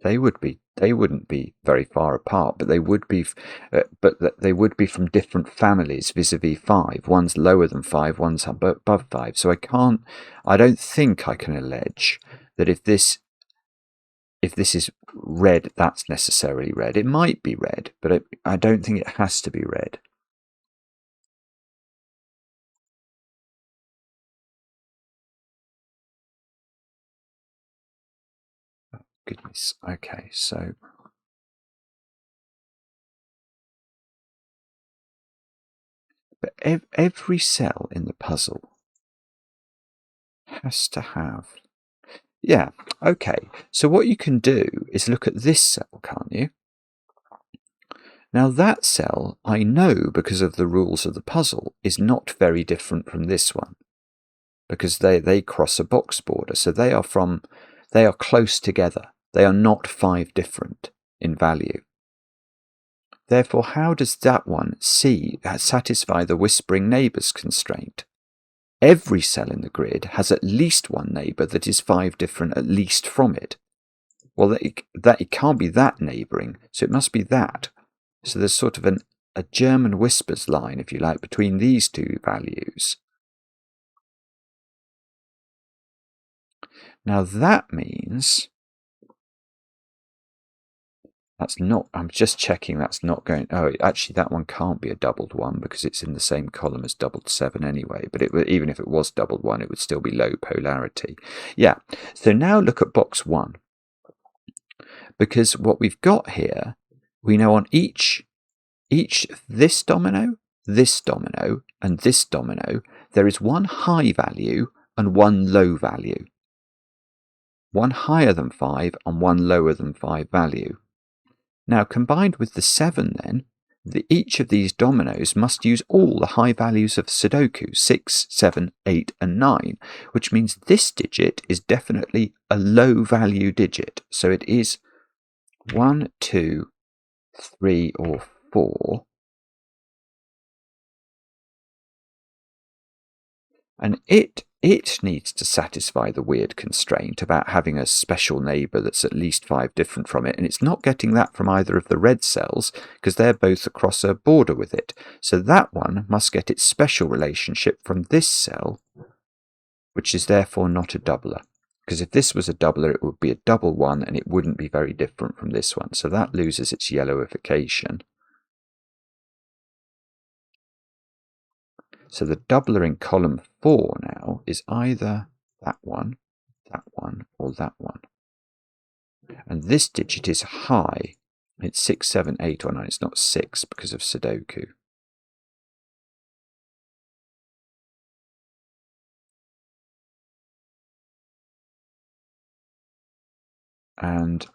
They wouldn't be very far apart, but they would be, they would be from different families vis-a-vis 5. One's lower than 5, one's above 5. So I don't think I can allege that if this is red, that's necessarily red. It might be red, but I don't think it has to be red. Oh, goodness. Okay, so but every cell in the puzzle has to have. Yeah, okay. So what you can do is look at this cell, can't you? Now that cell, I know because of the rules of the puzzle, is not very different from this one, because they cross a box border, so they are close together. They are not 5 different in value. Therefore, how does that one satisfy the Whispering Neighbours constraint? Every cell in the grid has at least one neighbour that is 5 different at least from it. Well, it can't be that neighbouring, so it must be that. So there's sort of a German whispers line, if you like, between these two values. Now that means that's not, I'm just checking that's not going, oh, actually that one can't be a doubled 1 because it's in the same column as doubled 7 anyway, but even if it was doubled 1, it would still be low polarity. Yeah, so now look at box 1. Because what we've got here, we know on each this domino, and this domino, there is one high value and one low value. One higher than 5 and one lower than 5 value. Now, combined with the 7 then, each of these dominoes must use all the high values of Sudoku, 6, 7, 8 and 9, which means this digit is definitely a low value digit. So it is 1, 2, 3 or 4. And it needs to satisfy the weird constraint about having a special neighbour that's at least 5 different from it, and it's not getting that from either of the red cells because they're both across a border with it. So that one must get its special relationship from this cell, which is therefore not a doubler. Because if this was a doubler, it would be a double 1 and it wouldn't be very different from this one. So that loses its yellowification. So the doubler in column 4 now is either that one, or that one. And this digit is high. It's 6, 7, 8 or 9. It's not 6 because of Sudoku. And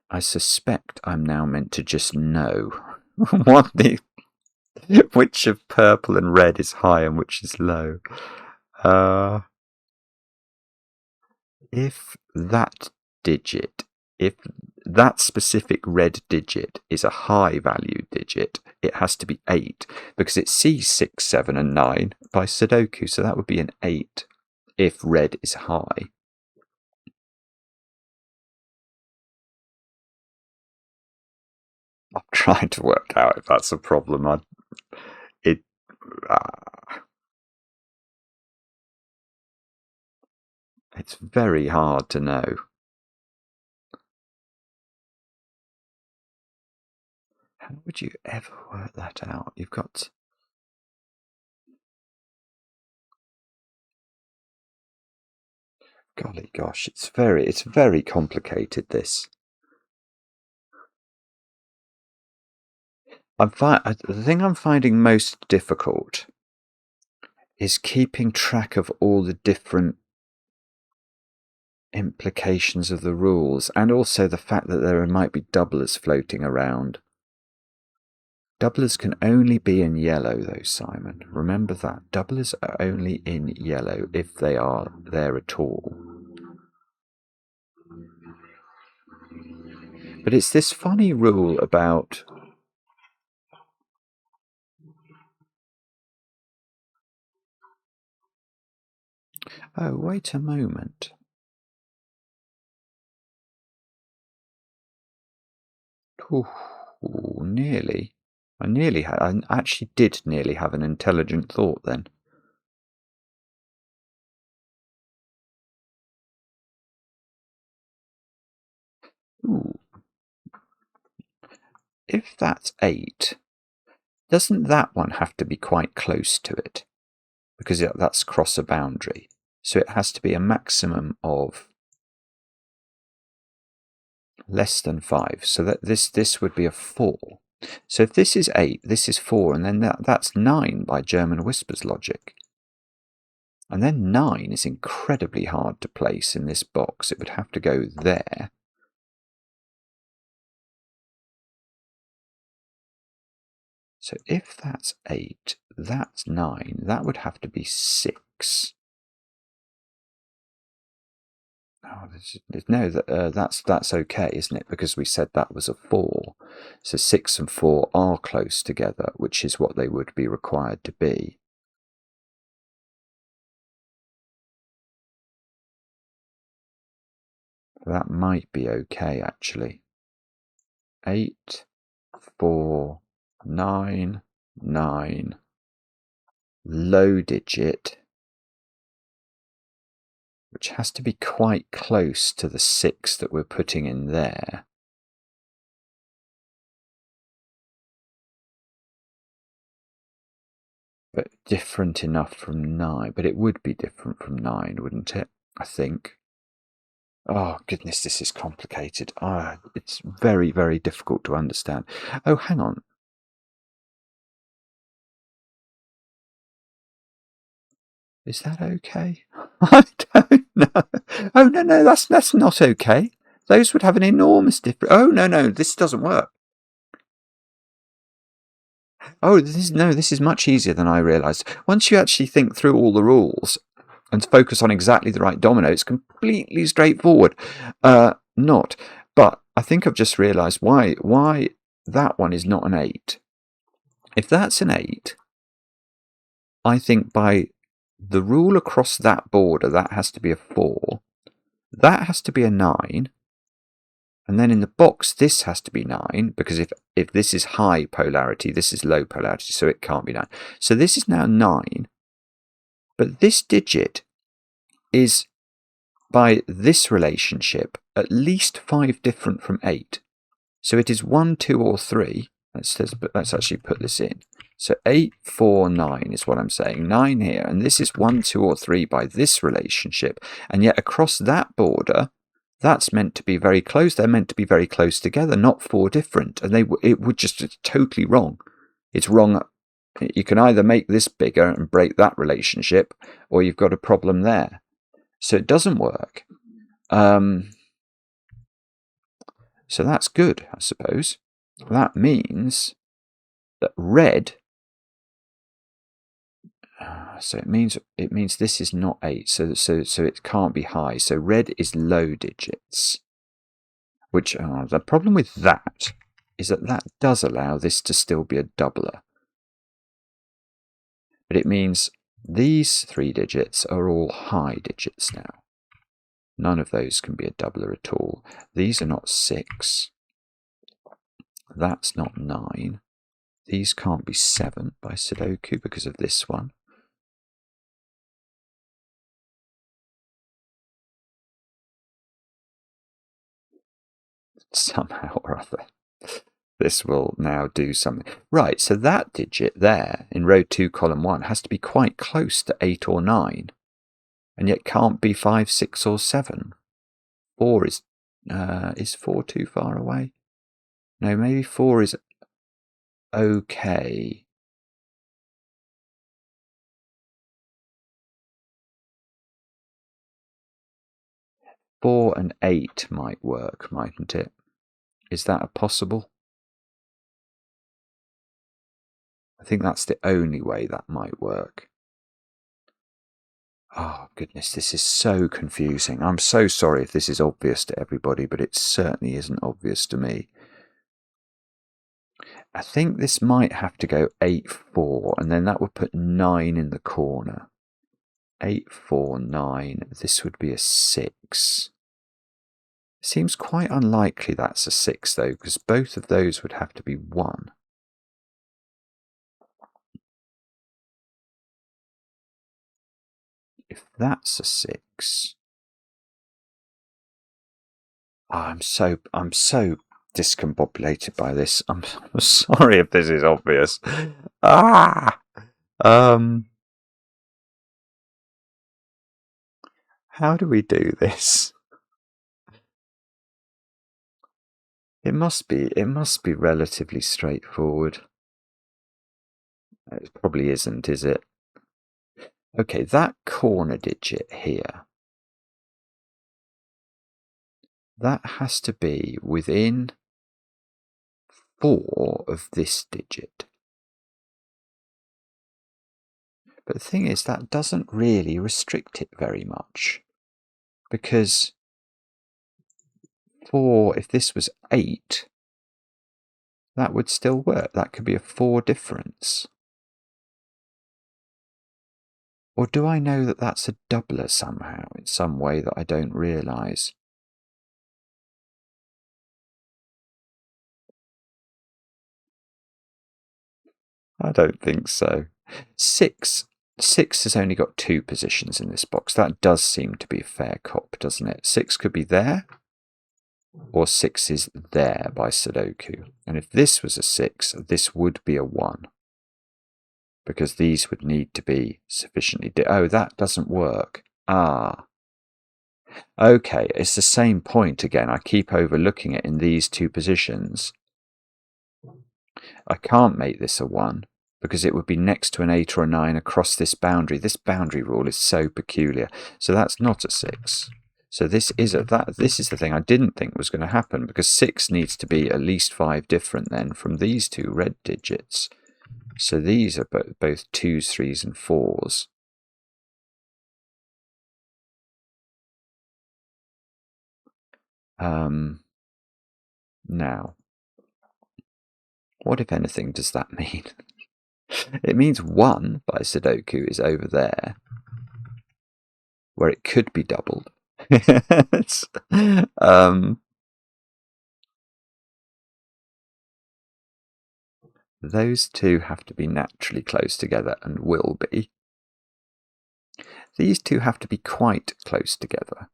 I suspect I'm now meant to just know which of purple and red is high and which is low. If that digit, if that specific red digit is a high value digit, it has to be 8 because it sees 6, 7 and 9 by Sudoku, so that would be an 8 if red is high. I'm trying to work out if that's a problem. It's very hard to know. How would you ever work that out? You've got Golly gosh, it's very complicated, this. The thing I'm finding most difficult is keeping track of all the different implications of the rules, and also the fact that there might be doublers floating around. Doublers can only be in yellow though, Simon. Remember that. Doublers are only in yellow if they are there at all. But it's this funny rule about... Oh, wait a moment. Ooh, nearly. I actually did nearly have an intelligent thought then. Ooh. If that's 8, doesn't that one have to be quite close to it? Because that's cross a boundary. So it has to be a maximum of less than 5. So that this would be a 4. So if this is 8, this is 4, and then that's 9 by German Whispers logic. And then 9 is incredibly hard to place in this box. It would have to go there. So if that's 8, that's 9, that would have to be 6. Oh, no, that's okay, isn't it? Because we said that was a 4. So 6 and 4 are close together, which is what they would be required to be. That might be okay, actually. 8, 4, 9, 9, low digit, which has to be quite close to the 6 that we're putting in there. But different enough from 9. But it would be different from 9, wouldn't it? I think. Oh, goodness, this is complicated. It's very, very difficult to understand. Oh, hang on. Is that okay? I don't know. Oh, no, that's not okay. Those would have an enormous difference. Oh, no, this doesn't work. Oh, this is much easier than I realised. Once you actually think through all the rules and focus on exactly the right domino, it's completely straightforward. Not. But I think I've just realised why that one is not an 8. If that's an 8, I think by the rule across that border, that has to be a 4. That has to be a 9. And then in the box, this has to be 9, because if this is high polarity, this is low polarity, so it can't be 9. So this is now 9. But this digit is, by this relationship, at least 5 different from 8. So it is 1, 2, or 3. Let's actually put this in. So 8, 4, 9 is what I'm saying. 9 here, and this is 1, 2, or 3 by this relationship. And yet across that border, that's meant to be very close. They're meant to be very close together, not 4 different. And it would just, it's totally wrong. It's wrong. You can either make this bigger and break that relationship, or you've got a problem there. So it doesn't work. So that's good, I suppose. That means that red... So it means this is not 8, so it can't be high. So red is low digits. Which the problem with that is that does allow this to still be a doubler. But it means these 3 digits are all high digits now. None of those can be a doubler at all. These are not 6. That's not 9. These can't be 7 by sudoku because of this one. Somehow or other, this will now do something. Right, so that digit there in row 2, column 1 has to be quite close to 8 or 9. and yet can't be 5, 6 or 7. 4 is 4 too far away? No, maybe 4 is okay. Four and 8 might work, mightn't it? Is that a possible? I think that's the only way that might work. Oh, goodness, this is so confusing. I'm so sorry if this is obvious to everybody, but it certainly isn't obvious to me. I think this might have to go 8, 4, and then that would put 9 in the corner. 8, 4, 9. This would be a 6. Seems quite unlikely that's a 6, though, because both of those would have to be 1. If that's a 6... Oh, I'm so discombobulated by this. I'm sorry if this is obvious. How do we do this? It must be relatively straightforward. It probably isn't, is it? Okay, that corner digit here, that has to be within 4 of this digit. But the thing is, that doesn't really restrict it very much, because 4, if this was 8, that would still work. That could be a 4 difference. Or do I know that that's a doubler somehow, in some way that I don't realise? I don't think so. 6 has only got 2 positions in this box. That does seem to be a fair cop, doesn't it? 6 could be there, or 6 is there by sudoku. And if this was a 6, this would be a 1. Because these would need to be sufficiently... Oh, that doesn't work. Ah. Okay, it's the same point again. I keep overlooking it in these 2 positions. I can't make this a 1, because it would be next to an 8 or a 9 across this boundary. This boundary rule is so peculiar. So that's not a 6. So this is the thing I didn't think was going to happen, because 6 needs to be at least 5 different then from these 2 red digits. So these are both 2s, 3s and 4s. Now, what, if anything, does that mean? It means 1 by sudoku is over there, where it could be doubled. Those 2 have to be naturally close together, and will be. These 2 have to be quite close together.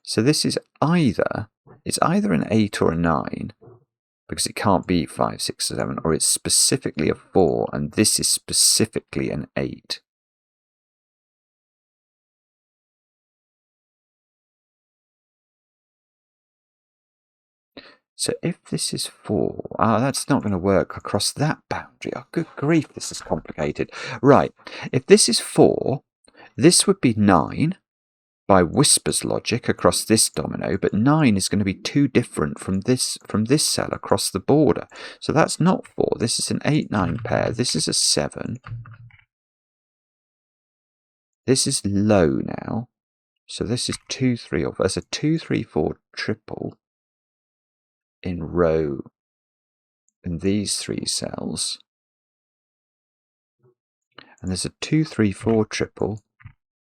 So this is either an 8 or a 9, because it can't be 5, 6 or 7, or it's specifically a 4, and this is specifically an 8. So if this is 4, that's not going to work across that boundary. Oh, good grief, this is complicated. Right, if this is 4, this would be 9 by Whisper's logic across this domino, but 9 is going to be too different from this cell across the border. So that's not 4. This is an 8-9 pair. This is a 7. This is low now. So this is 2, 3, or there's a 2, 3, 4 triple in row in these 3 cells. And there's a 2, 3, 4 triple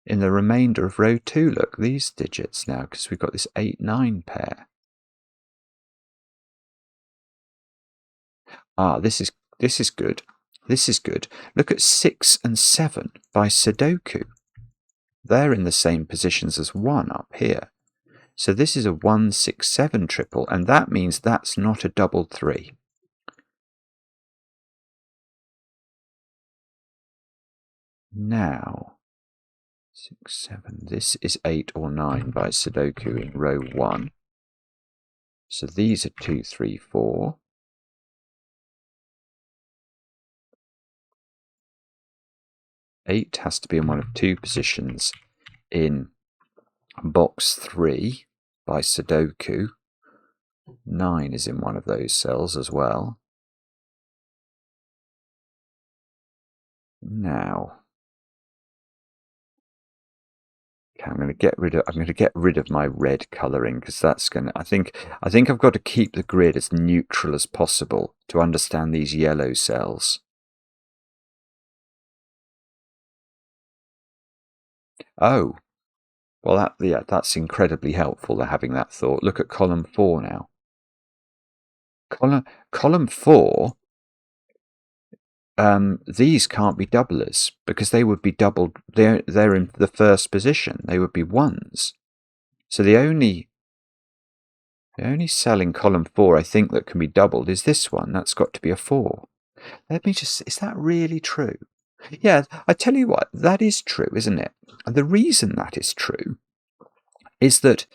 in the remainder of row 2. Look, these digits now, because we've got this 8-9 pair. This is good. This is good. Look at 6 and 7 by sudoku. They're in the same positions as 1 up here. So this is a 1, 6, 7 triple, and that means that's not a doubled 3. Now, 6, 7. This is 8 or 9 by Sudoku in row 1. So these are 2, 3, 4. Eight has to be in one of two positions in box 3 by Sudoku. 9 is in one of those cells as well. Now, okay, I'm going to get rid of my red colouring, because that's going to, I think I've got to keep the grid as neutral as possible to understand these yellow cells. Oh, well, that's incredibly helpful, having that thought. Look at column 4 now. Column 4, these can't be doublers, because they would be doubled. They're in the first position. They would be ones. So the only cell in column 4 I think that can be doubled is this one. That's got to be a 4. Let me just, is that really true? Yeah, I tell you what, that is true, isn't it? And the reason that is true is that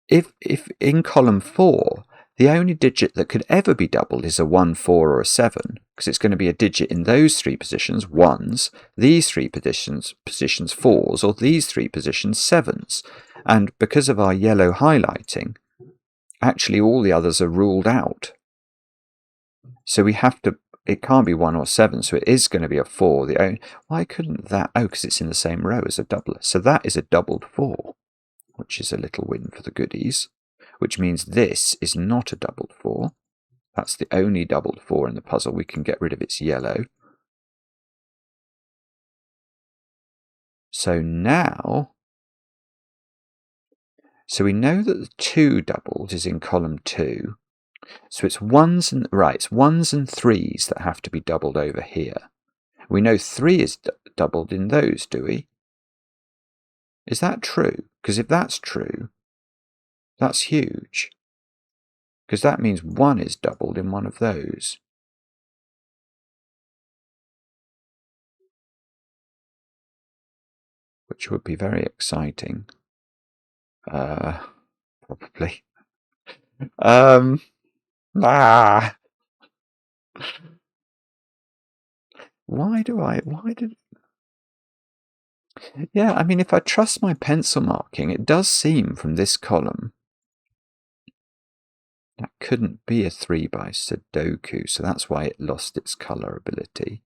if in column 4, the only digit that could ever be doubled is a 1, 4, or a 7, because it's going to be a digit in those three positions, 1s, these three positions 4s, or these three positions 7s. And because of our yellow highlighting, actually all the others are ruled out. So we have to, it can't be 1 or 7, so it is going to be a 4. Why couldn't that? Oh, because it's in the same row as a doubler. So that is a doubled 4, which is a little win for the goodies, which means this is not a doubled 4. That's the only doubled 4 in the puzzle. We can get rid of its yellow. So now, so we know that the 2 doubled is in column 2. So it's 1s and, right, it's 1s and 3s that have to be doubled over here. We know 3 is doubled in those, do we? Is that true? Because if that's true, that's huge. Because that means 1 is doubled in one of those. Which would be very exciting. Probably. Yeah, I mean, if I trust my pencil marking, it does seem from this column that couldn't be a 3 by Sudoku, so that's why it lost its colour ability.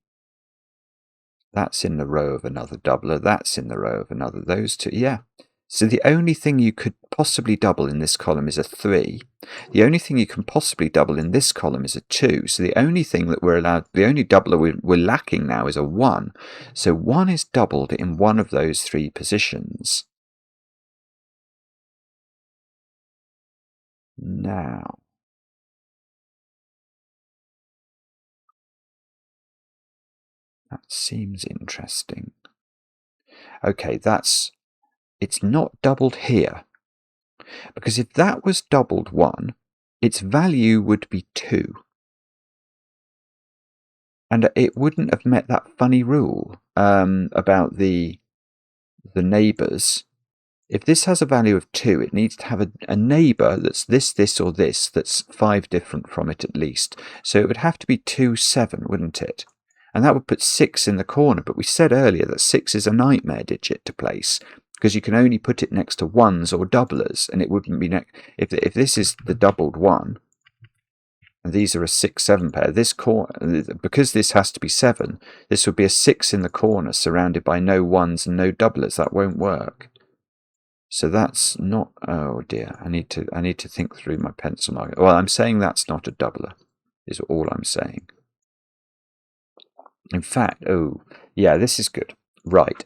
That's in the row of another doubler, that's in the row of another, those two, yeah. So the only thing you could possibly double in this column is a 3. The only thing you can possibly double in this column is a 2. So the only thing that we're allowed, the only doubler we're lacking now is a 1. So 1 is doubled in one of those 3 positions. Now, that seems interesting. Okay, it's not doubled here. Because if that was doubled 1, its value would be 2. And it wouldn't have met that funny rule about the neighbours. If this has a value of 2, it needs to have a neighbour that's this, or this, that's 5 different from it at least. So it would have to be 2, 7, wouldn't it? And that would put 6 in the corner. But we said earlier that 6 is a nightmare digit to place, because you can only put it next to 1s or doublers, and it wouldn't be if this is the doubled 1, and these are a 6, 7 pair, this corner, because this has to be 7, this would be a 6 in the corner surrounded by no 1s and no doublers. That won't work. So that's not, oh dear, I need to think through my pencil mark. Well, I'm saying that's not a doubler, is all I'm saying. In fact, oh, yeah, this is good. Right.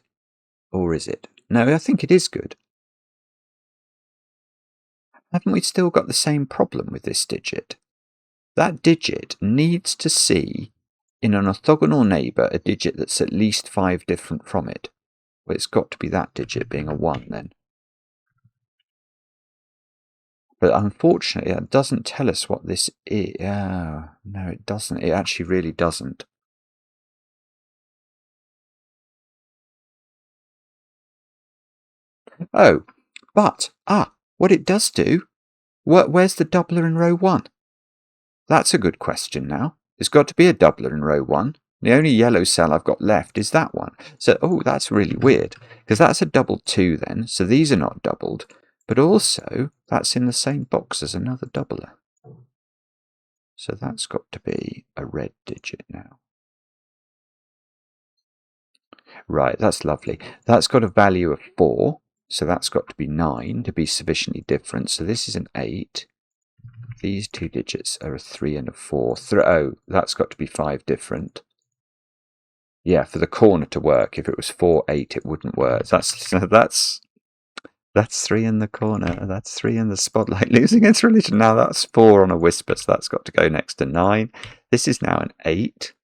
Or is it? No, I think it is good. Haven't we still got the same problem with this digit? That digit needs to see in an orthogonal neighbour a digit that's at least 5 different from it. Well, it's got to be that digit being a 1 then. But unfortunately, that doesn't tell us what this is. No, it doesn't. It actually really doesn't. Oh, but, what it does do, where's the doubler in row 1? That's a good question now. There's got to be a doubler in row 1. The only yellow cell I've got left is that one. So, that's really weird, because that's a double 2 then, so these are not doubled, but also that's in the same box as another doubler. So that's got to be a red digit now. Right, that's lovely. That's got a value of 4, so that's got to be 9 to be sufficiently different. So this is an 8. These two digits are a 3 and a 4. That's got to be 5 different. Yeah, for the corner to work. If it was 4, 8, it wouldn't work. That's 3 in the corner. That's 3 in the spotlight. Losing its religion. Now that's 4 on a whisper, so that's got to go next to 9. This is now an 8.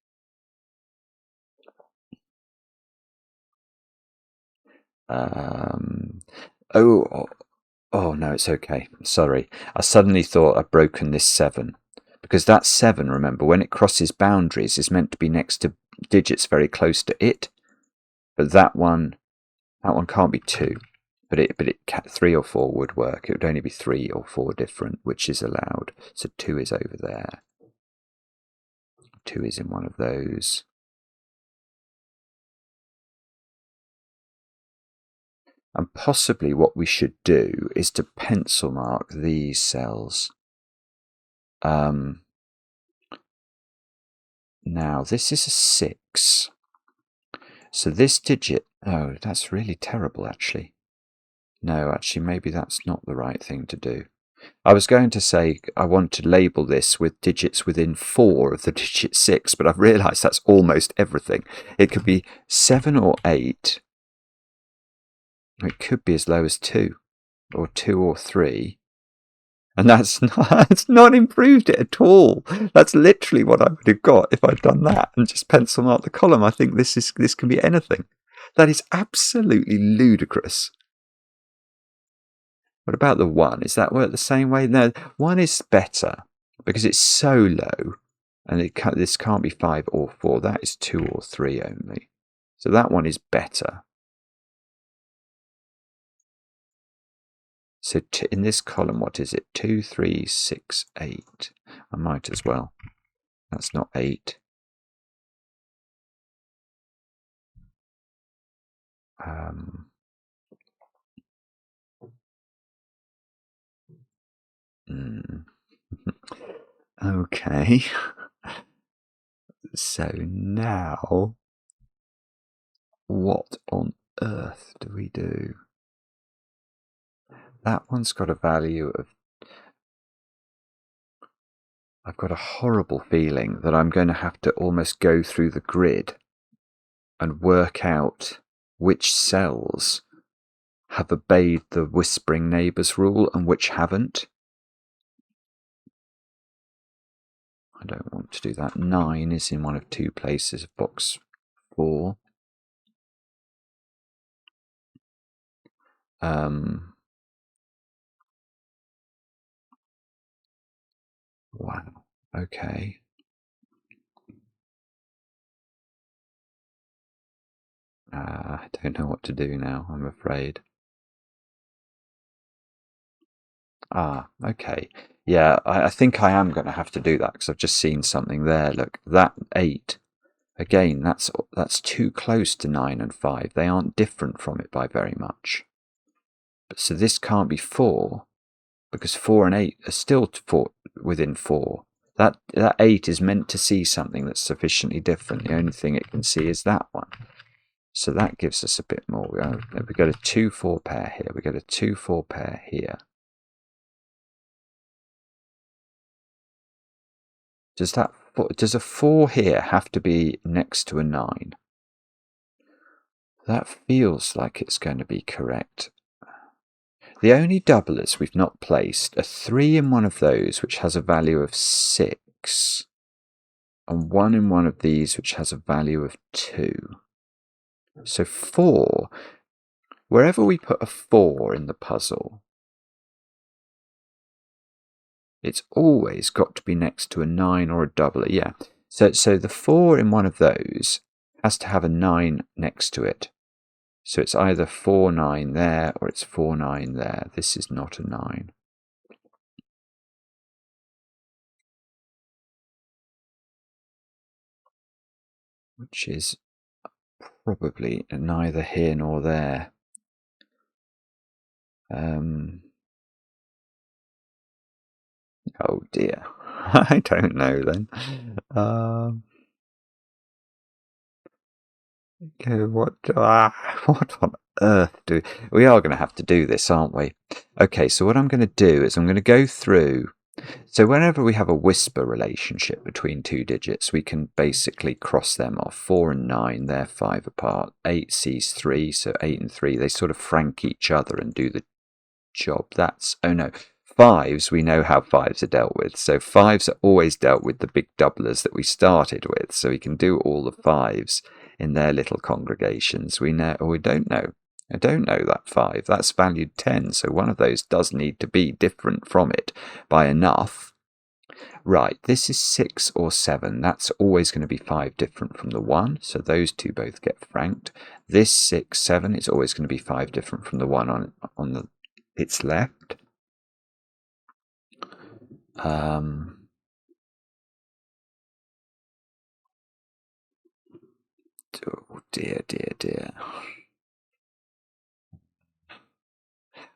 Oh no, it's okay. Sorry. I suddenly thought I'd broken this 7. Because that 7, remember, when it crosses boundaries, is meant to be next to digits very close to it. But that one can't be 2. But 3 or 4 would work. It would only be 3 or 4 different, which is allowed. So 2 is over there. 2 is in one of those. And possibly what we should do is to pencil mark these cells. Now, this is a 6. So this digit... Oh, that's really terrible, actually. No, actually, maybe that's not the right thing to do. I was going to say I want to label this with digits within 4 of the digit 6, but I've realised that's almost everything. It could be 7 or 8. It could be as low as 2, or 2 or 3. And it's not improved it at all. That's literally what I would have got if I'd done that and just pencil mark the column. I think this can be anything. That is absolutely ludicrous. What about the 1? Is that work the same way? No, 1 is better because it's so low, and this can't be 5 or 4. That is 2 or 3 only. So that one is better. So in this column, what is it? 2, 3, 6, 8. I might as well. That's not 8. Okay. So now, what on earth do we do? That one's got a value of... I've got a horrible feeling that I'm going to have to almost go through the grid and work out which cells have obeyed the Whispering Neighbours rule and which haven't. I don't want to do that. 9 is in one of 2 places of box 4. Wow. Okay. I don't know what to do now, I'm afraid. Okay. Yeah, I think I am going to have to do that because I've just seen something there. Look, that 8. Again, that's too close to 9 and 5. They aren't different from it by very much. So this can't be 4 because 4 and 8 are still within 4. That 8 is meant to see something that's sufficiently different. The only thing it can see is that one. So that gives us a bit more. We got a 2-4 pair here. We got a 2-4 pair here. Does a 4 here have to be next to a 9? That feels like it's going to be correct. The only doublers we've not placed are 3 in one of those, which has a value of 6, and 1 in one of these, which has a value of 2. So 4, wherever we put a 4 in the puzzle, it's always got to be next to a 9 or a doubler. Yeah. So the 4 in one of those has to have a 9 next to it. So it's either 4, 9 there, or it's 4, 9 there. This is not a 9. Which is probably neither here nor there. Oh dear. I don't know then. Okay, what on earth do we are going to have to do this, aren't we? Okay, so what I'm going to do is I'm going to go through. So whenever we have a whisper relationship between two digits, we can basically cross them off. 4 and 9, they're 5 apart. 8 sees 3, so 8 and 3, they sort of frank each other and do the job. That's, oh no, 5s, we know how 5s are dealt with. So 5s are always dealt with the big doublers that we started with. So we can do all the 5s in their little congregations. We know, or we don't know. I don't know that 5. That's valued 10. So one of those does need to be different from it by enough. Right, this is 6 or 7. That's always going to be 5 different from the 1. So those two both get franked. This 6, 7 is always going to be 5 different from the 1 on the its left. Oh dear, dear, dear.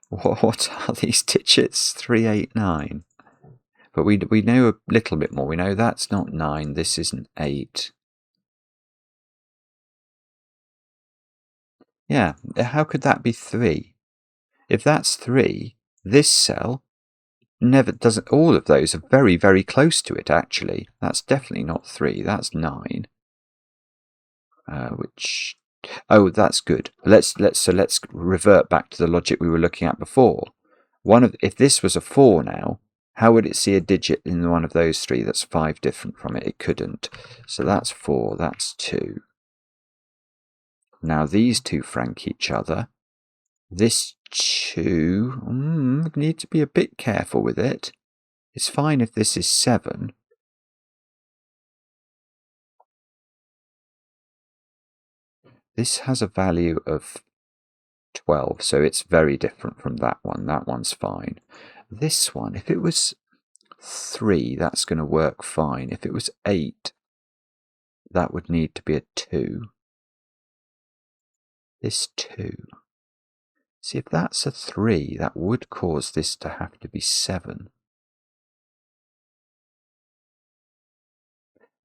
What are these digits? 3, 8, 9. But we know a little bit more. We know that's not 9. This isn't 8. Yeah, how could that be 3? If that's 3, this cell never doesn't. All of those are very, very close to it, actually. That's definitely not 3. That's 9. Which... Oh, that's good. Let's revert back to the logic we were looking at before. If this was a 4 now, how would it see a digit in one of those 3 that's 5 different from it? It couldn't. So that's 4, that's 2. Now these two frank each other. This 2, need to be a bit careful with it. It's fine if this is 7. This has a value of 12, so it's very different from that one. That one's fine. This one, if it was 3, that's going to work fine. If it was 8, that would need to be a 2. This 2. See, if that's a 3, that would cause this to have to be 7.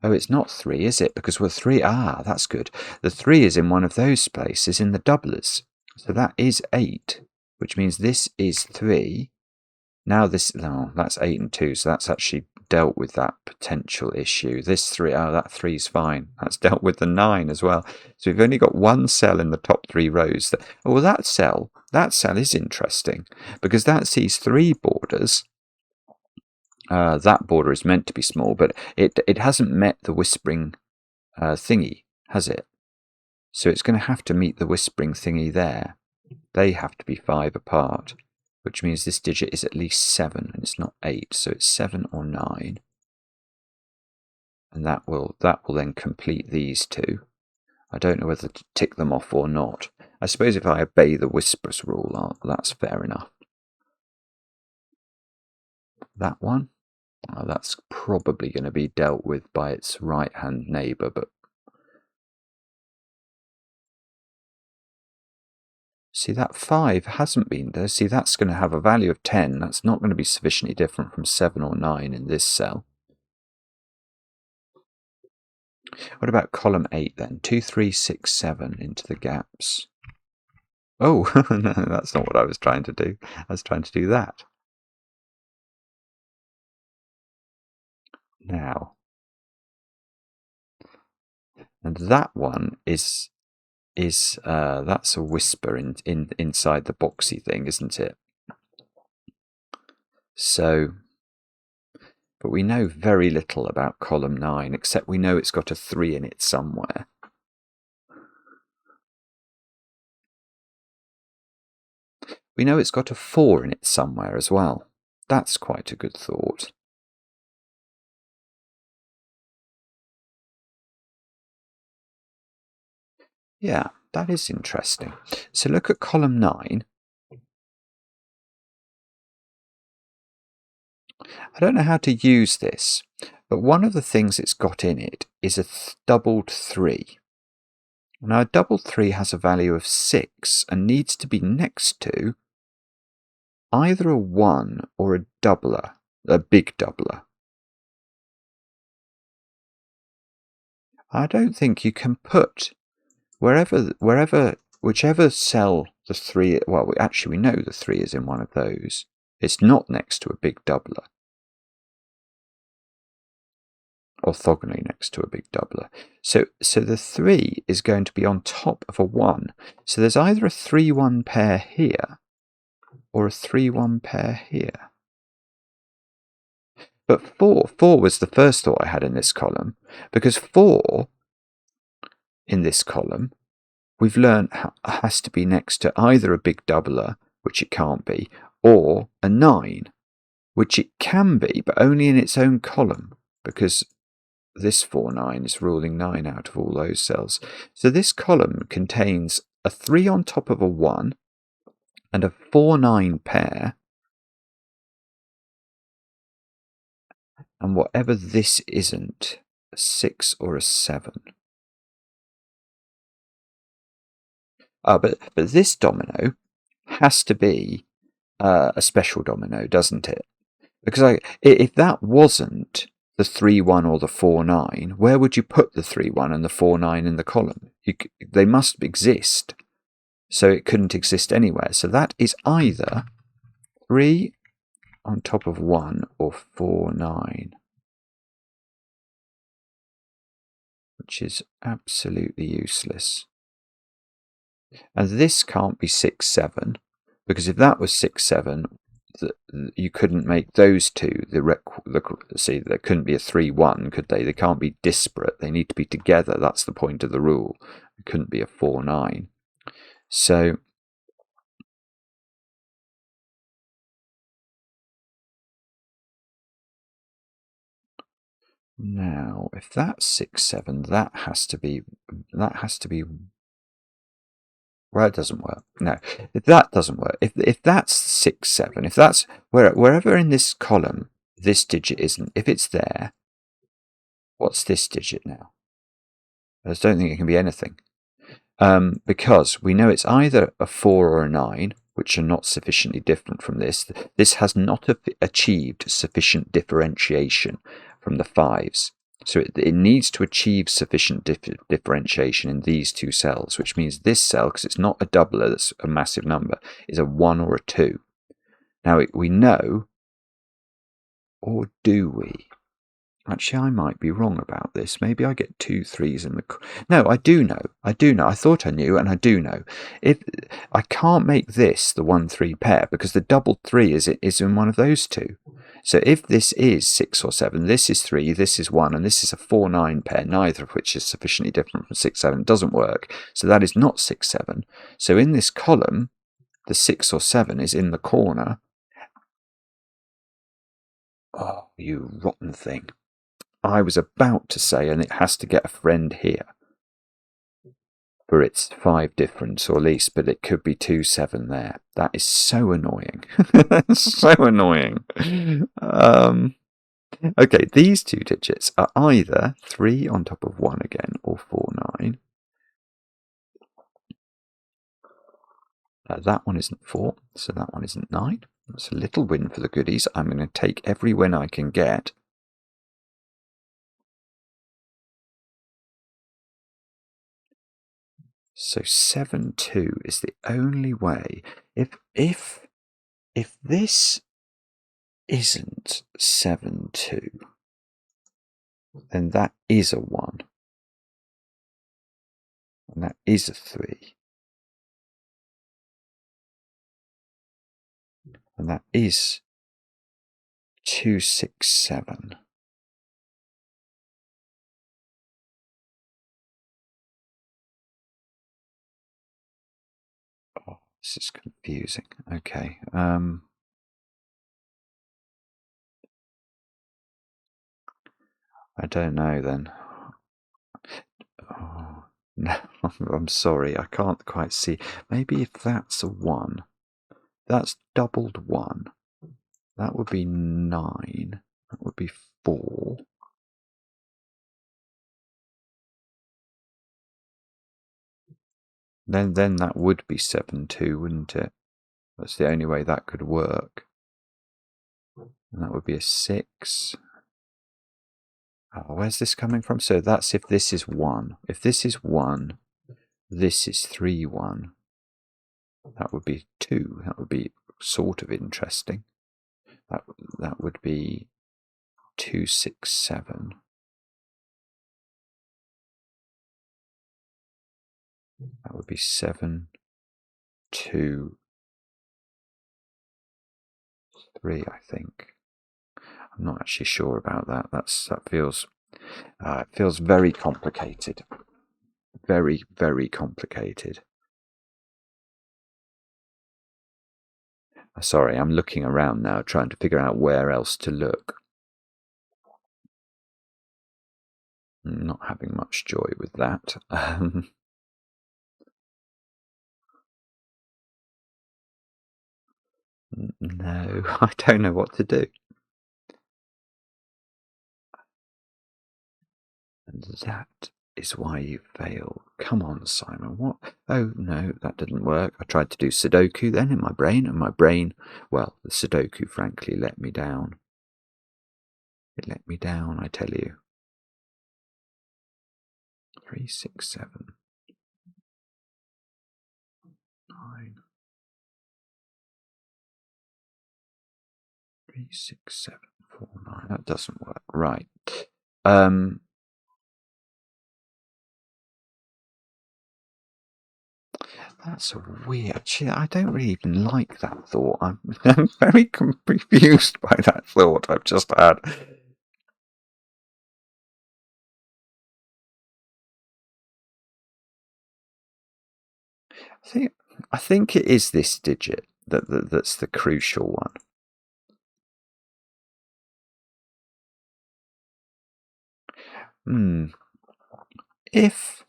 Oh, it's not 3, is it? Because we're 3. Ah, that's good. The 3 is in one of those places in the doublers. So that is 8, which means this is 3. Now this, no, that's 8 and 2, so that's actually dealt with that potential issue. This 3, that 3's fine. That's dealt with the 9 as well. So we've only got one cell in the top 3 rows. Well, that cell is interesting because that sees 3 borders. That border is meant to be small, but it hasn't met the whispering thingy, has it? So it's going to have to meet the whispering thingy there. They have to be 5 apart, which means this digit is at least 7, and it's not 8, so it's 7 or 9. And that will then complete these two. I don't know whether to tick them off or not. I suppose if I obey the whispers rule, that's fair enough. That one? That's probably going to be dealt with by its right-hand neighbour, but see, that 5 hasn't been there. See, that's going to have a value of 10. That's not going to be sufficiently different from 7 or 9 in this cell. What about column 8 then? 2, 3, 6, 7 into the gaps. Oh, no, that's not what I was trying to do. I was trying to do that. Now, and that one is that's a whisper inside the boxy thing, isn't it? So, but we know very little about column 9, except we know it's got a 3 in it somewhere. We know it's got a 4 in it somewhere as well. That's quite a good thought. Yeah, That is interesting. So look at column 9. I don't know how to use this, but one of the things it's got in it is a doubled 3. Now a doubled 3 has a value of 6 and needs to be next to either a 1 or a doubler, a big doubler. I don't think you can put whichever cell the 3, well, actually we know the 3 is in one of those. It's not next to a big doubler. Orthogonally next to a big doubler. So the 3 is going to be on top of a 1. So there's either a 3-1 pair here or a 3-1 pair here. But 4 was the first thought I had in this column, because 4 in this column we've learned has to be next to either a big doubler, which it can't be, or a 9, which it can be, but only in its own column, because this 4-9 is ruling 9 out of all those cells. So this column contains a 3 on top of a 1 and a 4-9 pair, and whatever this isn't, a 6 or a 7. But this domino has to be a special domino, doesn't it? Because if that wasn't the 3-1 or the 4-9, where would you put the 3-1 and the 4-9 in the column? They must exist, so it couldn't exist anywhere. So that is either 3 on top of 1 or 4-9, which is absolutely useless. And this can't be 6-7, because if that was 6-7, you couldn't make those two see, there couldn't be a 3-1, could they? They can't be disparate. They need to be together. That's the point of the rule. It couldn't be a 4-9. So now, if that's 6-7, that has to be. Well, it doesn't work. No, if that doesn't work, if that's 6-7, if that's wherever in this column this digit isn't, if it's there, what's this digit now? I just don't think it can be anything, because we know it's either a 4 or a 9, which are not sufficiently different from this. This has not achieved sufficient differentiation from the 5s. So it needs to achieve sufficient differentiation in these two cells, which means this cell, because it's not a doubler that's a massive number, is a 1 or a 2. Now we know, or do we? Actually, I might be wrong about this. Maybe I get 2 3s in the... No, I do know. I thought I knew, and I do know. If I can't make this the 1-3 pair, because the doubled 3 is in one of those two. So if this is 6 or 7, this is 3, this is 1, and this is a 4-9 pair, neither of which is sufficiently different from 6-7, doesn't work. So that is not 6-7. So in this column, the 6 or 7 is in the corner. Oh, you rotten thing. I was about to say, and it has to get a friend here for its 5 difference or least, but it could be 2-7 there. That is so annoying. So annoying. Okay, these two digits are either 3 on top of 1 again or 4-9. That one isn't 4, so that one isn't 9. That's a little win for the goodies. I'm going to take every win I can get. So 7-2 is the only way. If this isn't 7-2, then that is a 1. And that is a 3. And that is 2-6-7. Oh, this is confusing. Okay. I don't know then. Oh, No, I'm sorry, I can't quite see. Maybe if that's a 1, that's doubled 1. That would be 9. That would be 4. Then that would be 7 too, wouldn't it? That's the only way that could work. And that would be a 6. Oh, where's this coming from? So that's if this is 1. If this is 1, this is 3, 1. That would be 2. That would be sort of interesting. That would be 2, 6, 7. That would be 7, 2, 3, I think. I'm not actually sure about that. That feels it feels very complicated. Very, very complicated. Sorry, I'm looking around now, trying to figure out where else to look. I'm not having much joy with that. No, I don't know what to do. And that is why you fail. Come on, Simon. What? Oh, no, that didn't work. I tried to do sudoku then in my brain, and my brain, well, the sudoku frankly let me down. It let me down, I tell you. 3, 6, 7, 9. 3, 6, 7, 4, 9. That doesn't work. Right. That's weird. I don't really even like that thought. I'm very confused by that thought I've just had. I think it is this digit that's the crucial one. If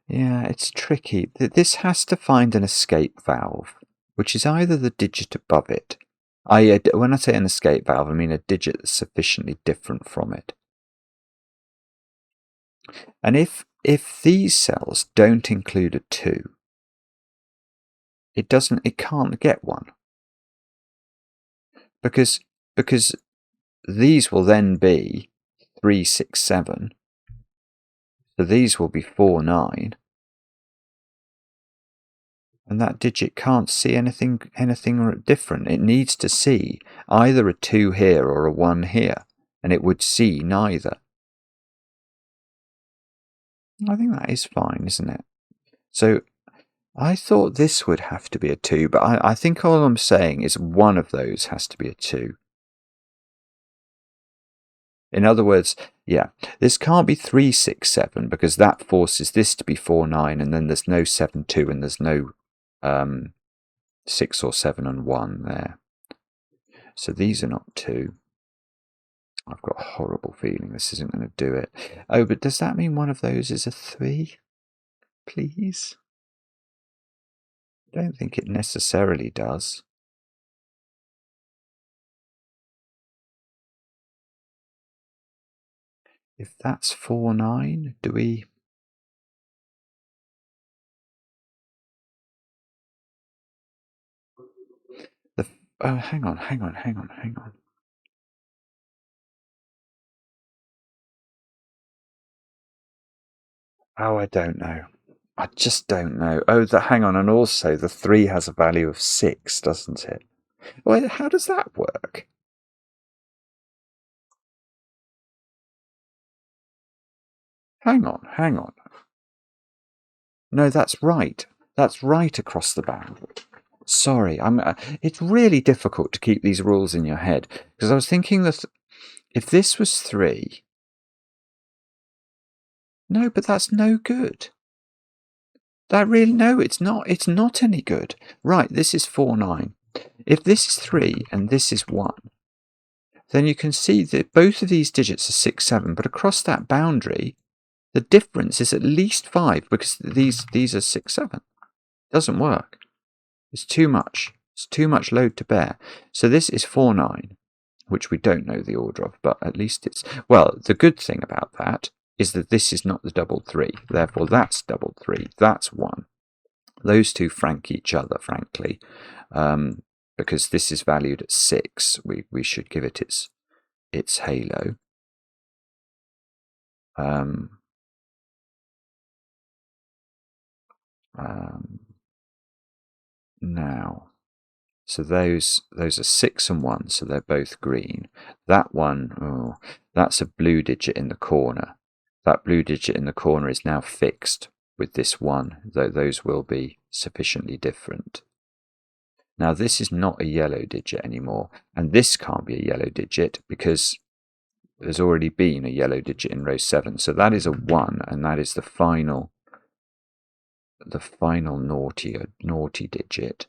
yeah, it's tricky. This has to find an escape valve, which is either the digit above it. When I say an escape valve, I mean a digit that's sufficiently different from it. And if these cells don't include a 2, it can't get one. Because these will then be 3, 6, 7. So these will be 4, 9. And that digit can't see anything different. It needs to see either a 2 here or a 1 here, and it would see neither. I think that is fine, isn't it? So I thought this would have to be a 2, but I think all I'm saying is one of those has to be a 2. In other words, yeah, this can't be 3, 6, 7 because that forces this to be 4, 9, and then there's no 7, 2, and there's no 6 or 7 and 1 there. So these are not 2. I've got a horrible feeling this isn't going to do it. Oh, but does that mean one of those is a 3? Please? I don't think it necessarily does. If that's 4, 9, do we... Oh, hang on. Oh, I don't know. I just don't know. Oh, hang on, and also the 3 has a value of 6, doesn't it? Well, how does that work? Hang on. No, that's right. That's right across the boundary. Sorry, it's really difficult to keep these rules in your head, because I was thinking that if this was 3... No, but that's no good. No, it's not any good. Right, this is 4, 9. If this is 3 and this is 1, then you can see that both of these digits are 6, 7, but across that boundary, the difference is at least 5 because these are 6, 7. Doesn't work. It's too much. It's too much load to bear. So this is 4, 9, which we don't know the order of, but at least it's... Well, the good thing about that is that this is not the double 3. Therefore, that's double 3. That's 1. Those two frank each other, frankly. Because this is valued at 6, we should give it its halo. Now, so those are 6 and 1, so they're both green. That one, oh, that's a blue digit in the corner. That blue digit in the corner is now fixed with this 1, though those will be sufficiently different. Now this is not a yellow digit anymore, and this can't be a yellow digit because there's already been a yellow digit in row 7. So that is a 1, and that is the final naughty digit.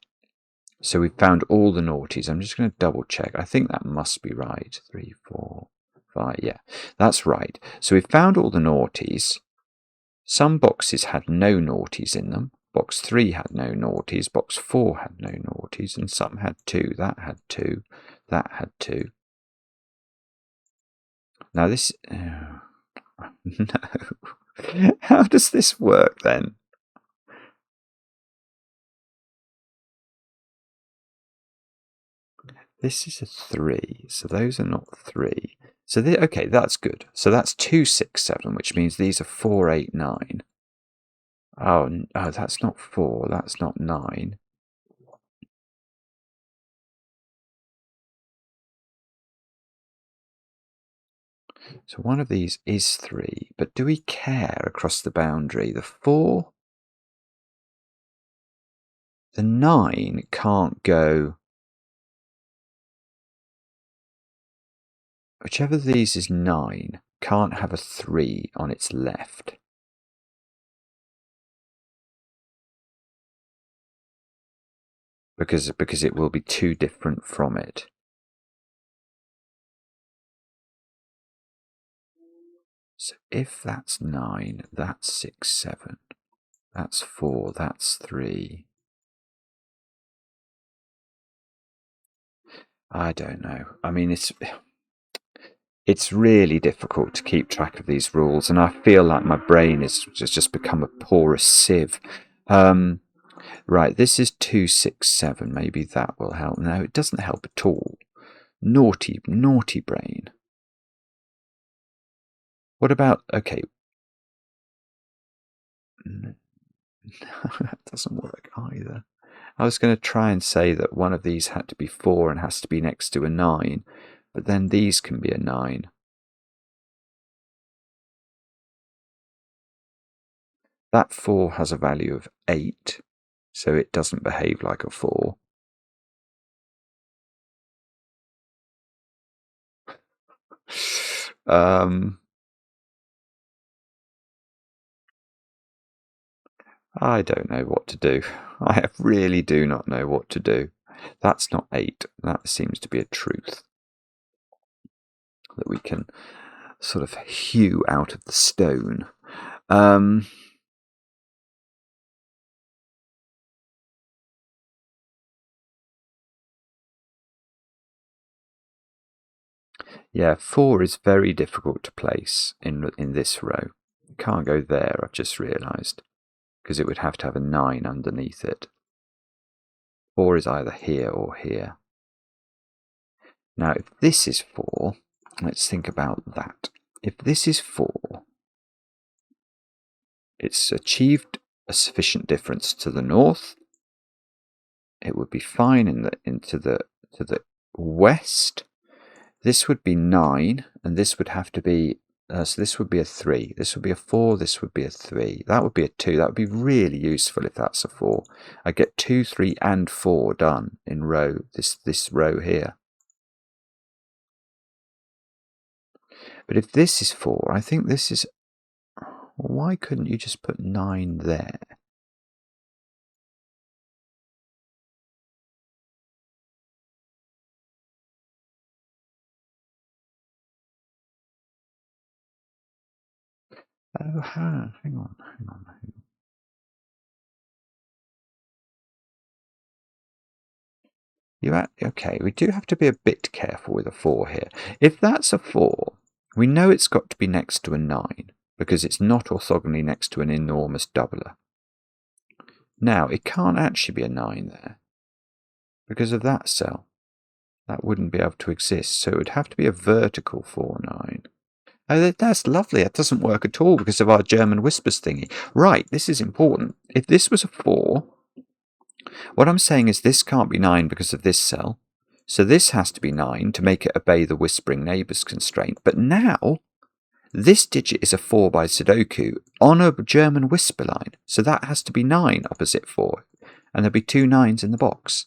So we've found all the naughties. I'm just going to double check. I think that must be right. 3, 4, 5. Yeah, that's right. So we've found all the naughties. Some boxes had no naughties in them. Box 3 had no naughties. Box 4 had no naughties. And some had 2. That had 2. That had 2. Now this... Oh, no. How does this work then? This is a 3, so those are not 3. So okay, that's good. So that's 2, 6, 7, which means these are 4, 8, 9. Oh, that's not 4. That's not 9. So one of these is 3, but do we care across the boundary? The 4, the 9 can't go. Whichever of these is 9 can't have a 3 on its left. Because it will be too different from it. So if that's 9, that's 6, 7. That's 4, that's 3. I don't know. I mean, it's really difficult to keep track of these rules, and I feel like my brain has just become a porous sieve. Right, this is 2, 6, 7. Maybe that will help. No, it doesn't help at all. Naughty brain. What about... Okay. That doesn't work either. I was going to try and say that one of these had to be 4 and has to be next to a 9, but then these can be a 9. That 4 has a value of 8, so it doesn't behave like a 4. I don't know what to do. I really do not know what to do. That's not 8. That seems to be a truth that we can sort of hew out of the stone. Yeah, 4 is very difficult to place in this row. You can't go there, I've just realised, because it would have to have a 9 underneath it. 4 is either here or here. Now, if this is 4, let's think about that. If this is 4, it's achieved a sufficient difference to the north. It would be fine to the west. This would be 9, and this would have to be, so this would be a 3. This would be a 4, this would be a 3. That would be a 2. That would be really useful if that's a 4. I get 2, 3, and 4 done in this row here. But if this is 4, I think this is... Why couldn't you just put 9 there? hang on. Okay, we do have to be a bit careful with a 4 here. If that's a 4, we know it's got to be next to a 9, because it's not orthogonally next to an enormous doubler. Now, it can't actually be a 9 there, because of that cell. That wouldn't be able to exist, so it would have to be a vertical 4, 9. Oh, that's lovely. That doesn't work at all because of our German whispers thingy. Right, this is important. If this was a 4, what I'm saying is this can't be 9 because of this cell. So this has to be 9 to make it obey the Whispering Neighbours constraint. But now, this digit is a 4 by sudoku on a German whisper line. So that has to be 9 opposite 4. And there'll be 2 9s in the box.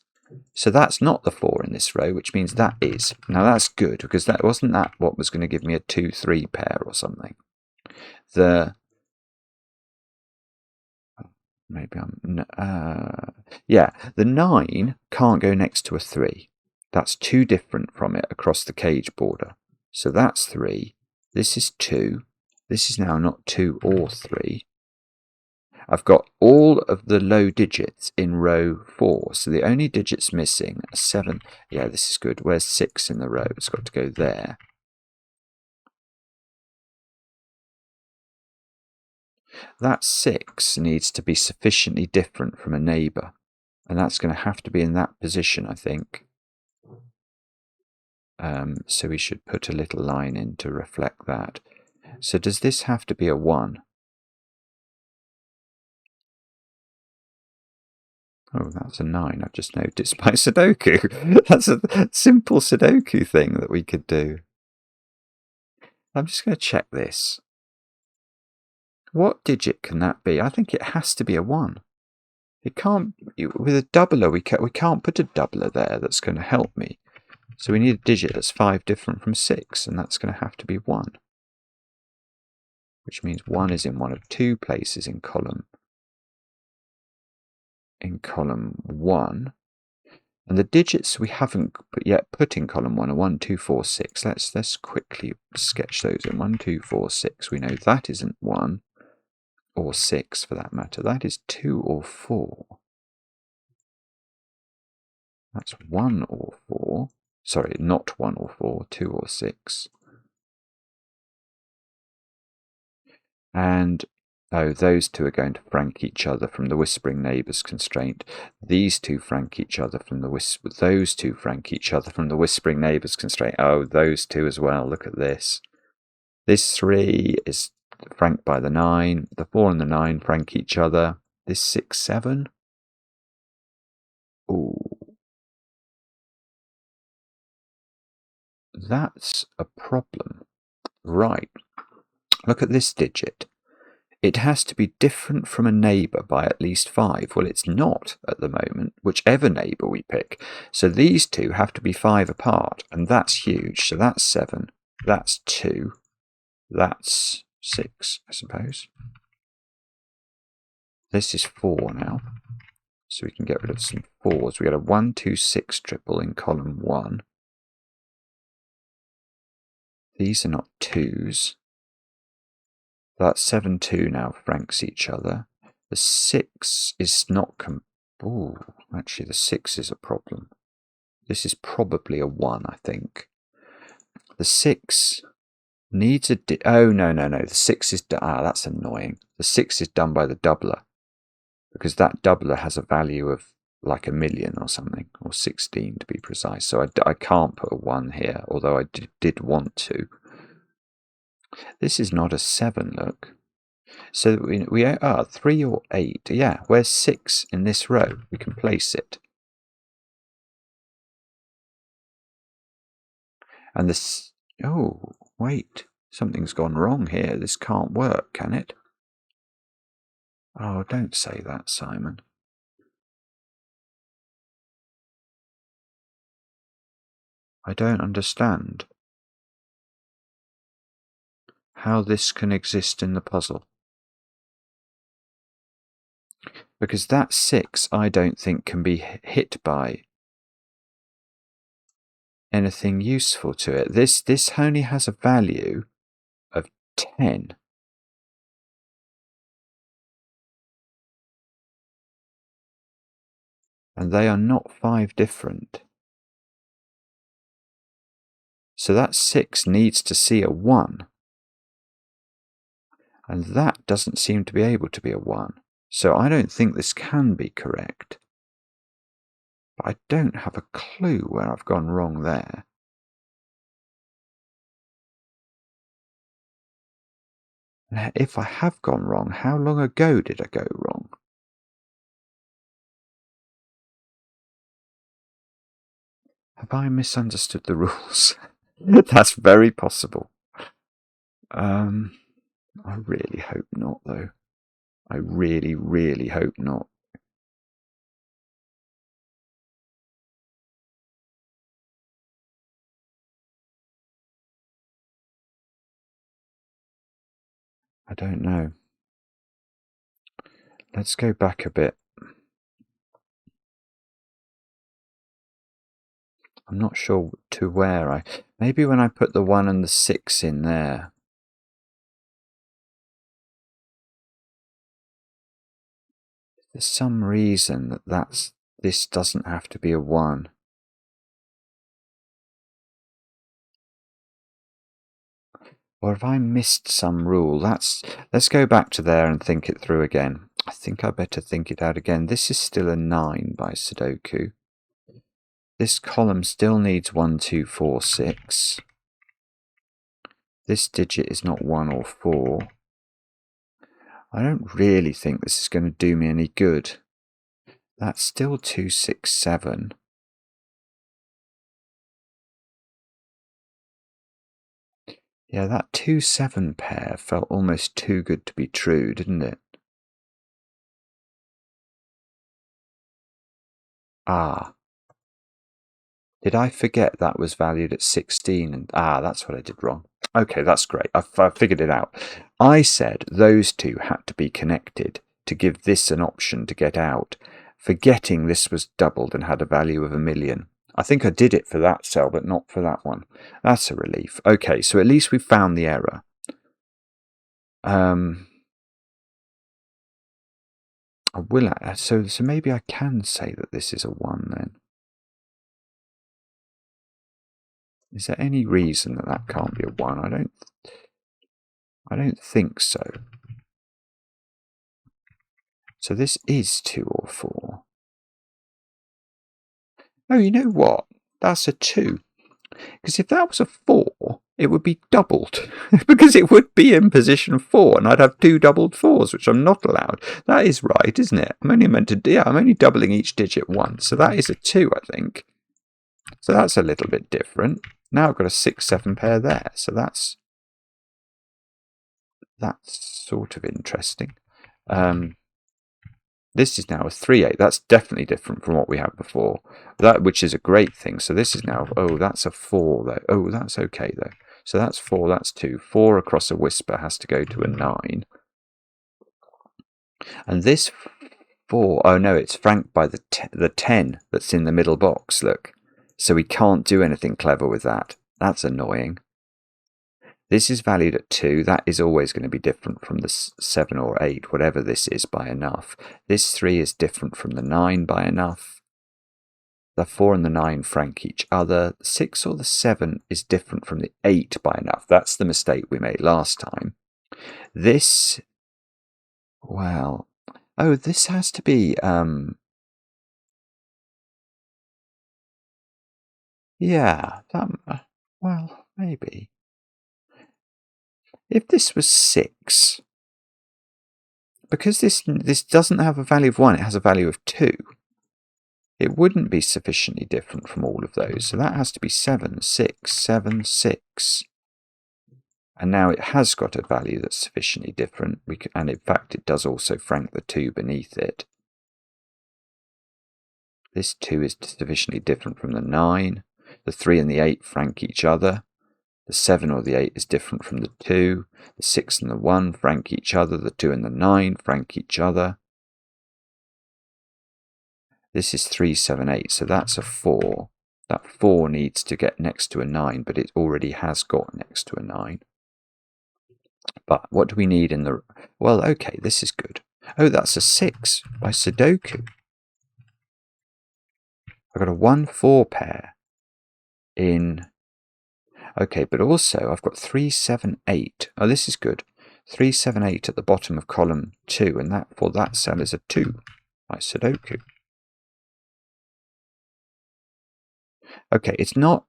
So that's not the 4 in this row, which means that is. Now that's good, because that wasn't that what was going to give me a 2-3 pair or something. Yeah, the 9 can't go next to a 3. That's too different from it across the cage border. So that's 3. This is 2. This is now not 2 or 3. I've got all of the low digits in row 4. So the only digits missing are 7. Yeah, this is good. Where's 6 in the row? It's got to go there. That 6 needs to be sufficiently different from a neighbour. And that's going to have to be in that position, I think. So we should put a little line in to reflect that. So does this have to be a 1? Oh, that's a 9. I've just noticed by sudoku. That's a simple sudoku thing that we could do. I'm just going to check this. What digit can that be? I think it has to be a 1. It can't. With a doubler, we can't put a doubler there that's going to help me. So we need a digit that's 5 different from 6, and that's going to have to be 1. Which means 1 is in one of 2 places in column 1. And the digits we haven't yet put in column 1 are 1, 2, 4, 6. Let's quickly sketch those in. 1, 2, 4, 6. We know that isn't 1 or 6 for that matter. That is 2 or 4. That's 1 or 4. Sorry, not 1 or 4, 2 or 6. And oh, those two are going to frank each other from the Whispering Neighbours constraint. These two frank each other from the those two frank each other from the Whispering Neighbours constraint. Oh, those two as well. Look at this. This 3 is franked by the 9. The 4 and the 9 frank each other. This 6, 7. Ooh. That's a problem. Right. Look at this digit. It has to be different from a neighbour by at least 5. Well, it's not at the moment, whichever neighbour we pick. So these two have to be 5 apart, and that's huge. So that's 7. That's 2. That's 6, I suppose. This is 4 now. So we can get rid of some 4s. We got a 1, 2, 6 triple in column 1. These are not 2s. That 7, 2 now franks each other. The 6 is not ooh, actually the 6 is a problem. This is probably a 1, I think. The 6 needs a oh, no. The 6 is that's annoying. The 6 is done by the doubler, because that doubler has a value of like 1,000,000 or something, or 16 to be precise. So I can't put a 1 here, although I did want to. This is not a 7, look. So we are 3 or 8. Yeah, where's 6 in this row? We can place it. And this... Oh, wait. Something's gone wrong here. This can't work, can it? Oh, don't say that, Simon. I don't understand how this can exist in the puzzle. Because that 6, I don't think, can be hit by anything useful to it. This only has a value of 10. And they are not 5 different. So that 6 needs to see a 1. And that doesn't seem to be able to be a 1. So I don't think this can be correct. But I don't have a clue where I've gone wrong there. If I have gone wrong, how long ago did I go wrong? Have I misunderstood the rules? That's very possible. I really hope not, though. I really, really hope not. I don't know. Let's go back a bit. I'm not sure to where maybe when I put the 1 and the 6 in there. There's some reason that this doesn't have to be a 1. Or have I missed some rule? Let's go back to there and think it through again. I think I better think it out again. This is still a 9 by Sudoku. This column still needs 1, 2, 4, 6. This digit is not 1 or 4. I don't really think this is going to do me any good. That's still 2, 6, 7. Yeah, that 2, 7 pair felt almost too good to be true, didn't it? Ah. Did I forget that was valued at 16? And that's what I did wrong. Okay, that's great. I've figured it out. I said those two had to be connected to give this an option to get out, forgetting this was doubled and had a value of 1,000,000. I think I did it for that cell, but not for that one. That's a relief. Okay, so at least we found the error. So maybe I can say that this is a 1 then. Is there any reason that can't be a 1? I don't think so. So this is 2 or 4. Oh, you know what? That's a 2. Because if that was a 4, it would be doubled. Because it would be in position 4, and I'd have 2 doubled 4s, which I'm not allowed. That is right, isn't it? I'm only doubling each digit once. So that is a 2, I think. So that's a little bit different. Now I've got a 6, 7 pair there. So that's sort of interesting. This is now a 3, 8. That's definitely different from what we had before. Which is a great thing. So this is now, that's a 4 though. Oh, that's okay though. So that's 4, that's 2. 4 across a whisper has to go to a 9. And this 4, oh no, it's franked by the 10 that's in the middle box, look. So we can't do anything clever with that. That's annoying. This is valued at 2. That is always going to be different from the 7 or 8, whatever this is, by enough. This 3 is different from the 9 by enough. The 4 and the 9 frank each other. The 6 or the 7 is different from the 8 by enough. That's the mistake we made last time. This, well, this has to be, yeah, well, maybe. If this was 6, because this doesn't have a value of 1, it has a value of 2, it wouldn't be sufficiently different from all of those. So that has to be 7, 6, 7, 6. And now it has got a value that's sufficiently different, and in fact it does also frank the 2 beneath it. This 2 is sufficiently different from the 9. The 3 and the 8 frank each other. The 7 or the 8 is different from the 2. The 6 and the 1 frank each other. The 2 and the 9 frank each other. This is 3, 7, 8, so that's a 4. That 4 needs to get next to a 9, but it already has got next to a 9. But what do we need in the... Well, okay, this is good. Oh, that's a 6 by Sudoku. I've got a 1-4 pair in. Okay, but also I've got 3, 7, 8. Oh, this is good. 3, 7, 8 at the bottom of column 2, and that for that cell is a 2. Like sudoku. Okay, it's not.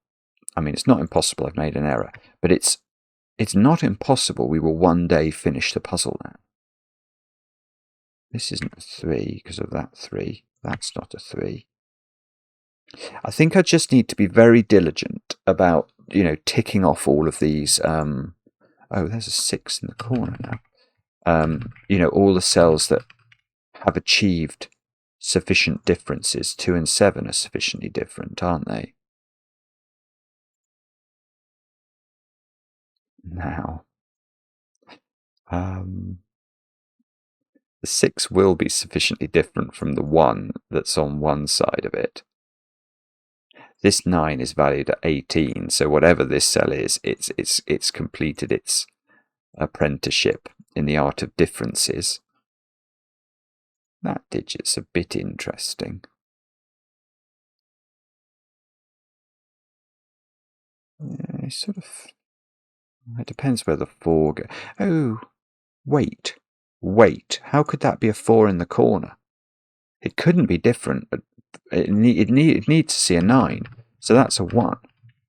I mean, it's not impossible. I've made an error, but it's not impossible. We will one day finish the puzzle now. This isn't a 3 because of that 3. That's not a 3. I think I just need to be very diligent about, ticking off all of these. Oh, there's a 6 in the corner now. All the cells that have achieved sufficient differences. 2 and 7 are sufficiently different, aren't they? Now, the 6 will be sufficiently different from the 1 that's on one side of it. This 9 is valued at 18, so whatever this cell is, it's completed its apprenticeship in the art of differences. That digit's a bit interesting. Yeah, sort of. It depends where the 4 goes. Oh, wait. How could that be a 4 in the corner? It couldn't be different. It needs to see a 9. So that's a 1.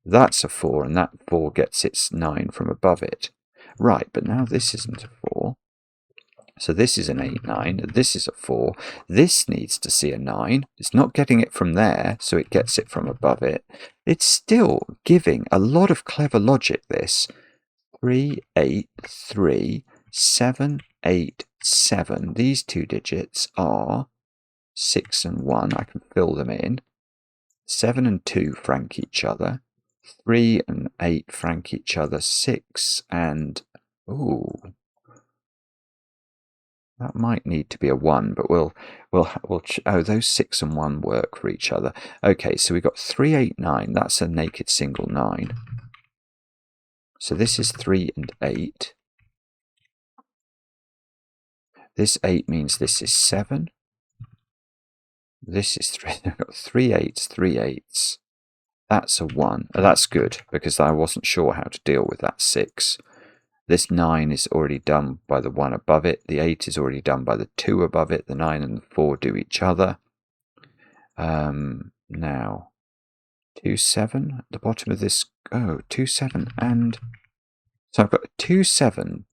That's a 4, and that 4 gets its 9 from above it. Right, but now this isn't a 4. So this is an 8, 9. This is a 4. This needs to see a 9. It's not getting it from there, so it gets it from above it. It's still giving a lot of clever logic, this. 3, 8, 3, 7, 8, 7. These two digits are 6 and 1. I can fill them in. 7 and 2 frank each other. 3 and 8 frank each other. 6 and... Ooh. That might need to be a 1, but we'll oh, those 6 and 1 work for each other. Okay, so we've got 3, 8, 9. That's a naked single 9. So this is 3 and 8. This 8 means this is 7. This is 3. I've got 3 8s, 3 8s. That's a 1. Oh, that's good, because I wasn't sure how to deal with that 6. This 9 is already done by the 1 above it. The 8 is already done by the 2 above it. The 9 and the 4 do each other. Now, 2, 7 at the bottom of this. Oh, 2, 7 and... So I've got a 2, 7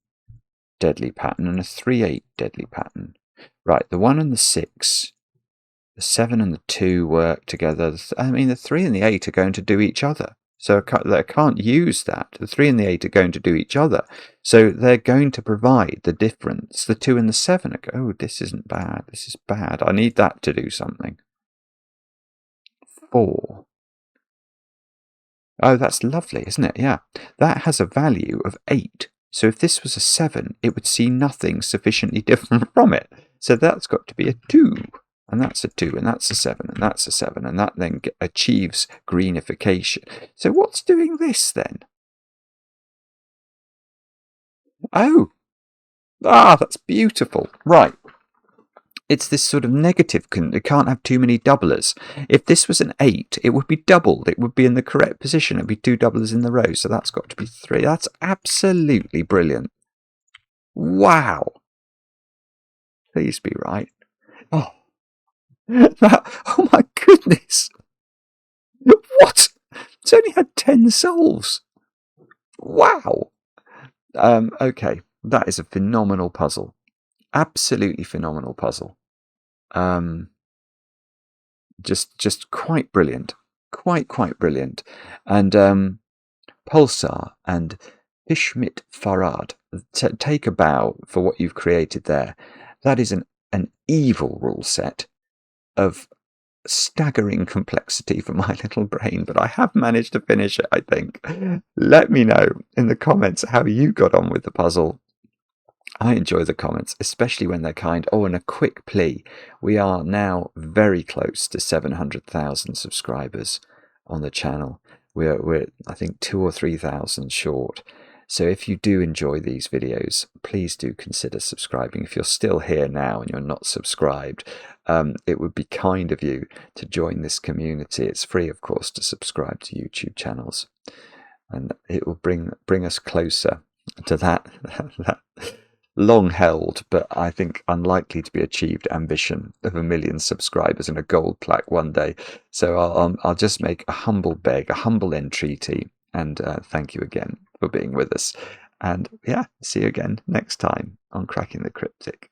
deadly pattern and a 3, 8 deadly pattern. Right, the 1 and the 6, the 7 and the 2 work together. I mean, the 3 and the 8 are going to do each other. So I can't use that. The 3 and the 8 are going to do each other. So they're going to provide the difference. The 2 and the 7 are oh, this isn't bad. This is bad. I need that to do something. 4. Oh, that's lovely, isn't it? Yeah. That has a value of 8. So if this was a 7, it would see nothing sufficiently different from it. So that's got to be a 2. And that's a 2, and that's a 7, and that's a 7, and that then achieves greenification. So what's doing this then? Oh! Ah, that's beautiful. Right. It's this sort of negative. It can't have too many doublers. If this was an 8, it would be doubled. It would be in the correct position. It would be 2 doublers in the row. So that's got to be 3. That's absolutely brilliant. Wow. Please be right. Oh. Oh my goodness! What? It's only had 10 solves. Wow. Okay, that is a phenomenal puzzle. Absolutely phenomenal puzzle. Just quite brilliant. Quite brilliant. And Pulsar and FischmitFahrrad, take a bow for what you've created there. That is an evil rule set of staggering complexity for my little brain, but I have managed to finish it, I think. Let me know in the comments how you got on with the puzzle. I enjoy the comments, especially when they're kind. Oh, and a quick plea. We are now very close to 700,000 subscribers on the channel. We're I think 2,000 or 3,000 short. So if you do enjoy these videos, please do consider subscribing. If you're still here now and you're not subscribed, it would be kind of you to join this community. It's free, of course, to subscribe to YouTube channels, and it will bring us closer to that long held, but I think unlikely to be achieved ambition of 1 million subscribers and a gold plaque one day. So I'll just make a humble beg, a humble entreaty, and thank you again for being with us. And yeah, see you again next time on Cracking the Cryptic.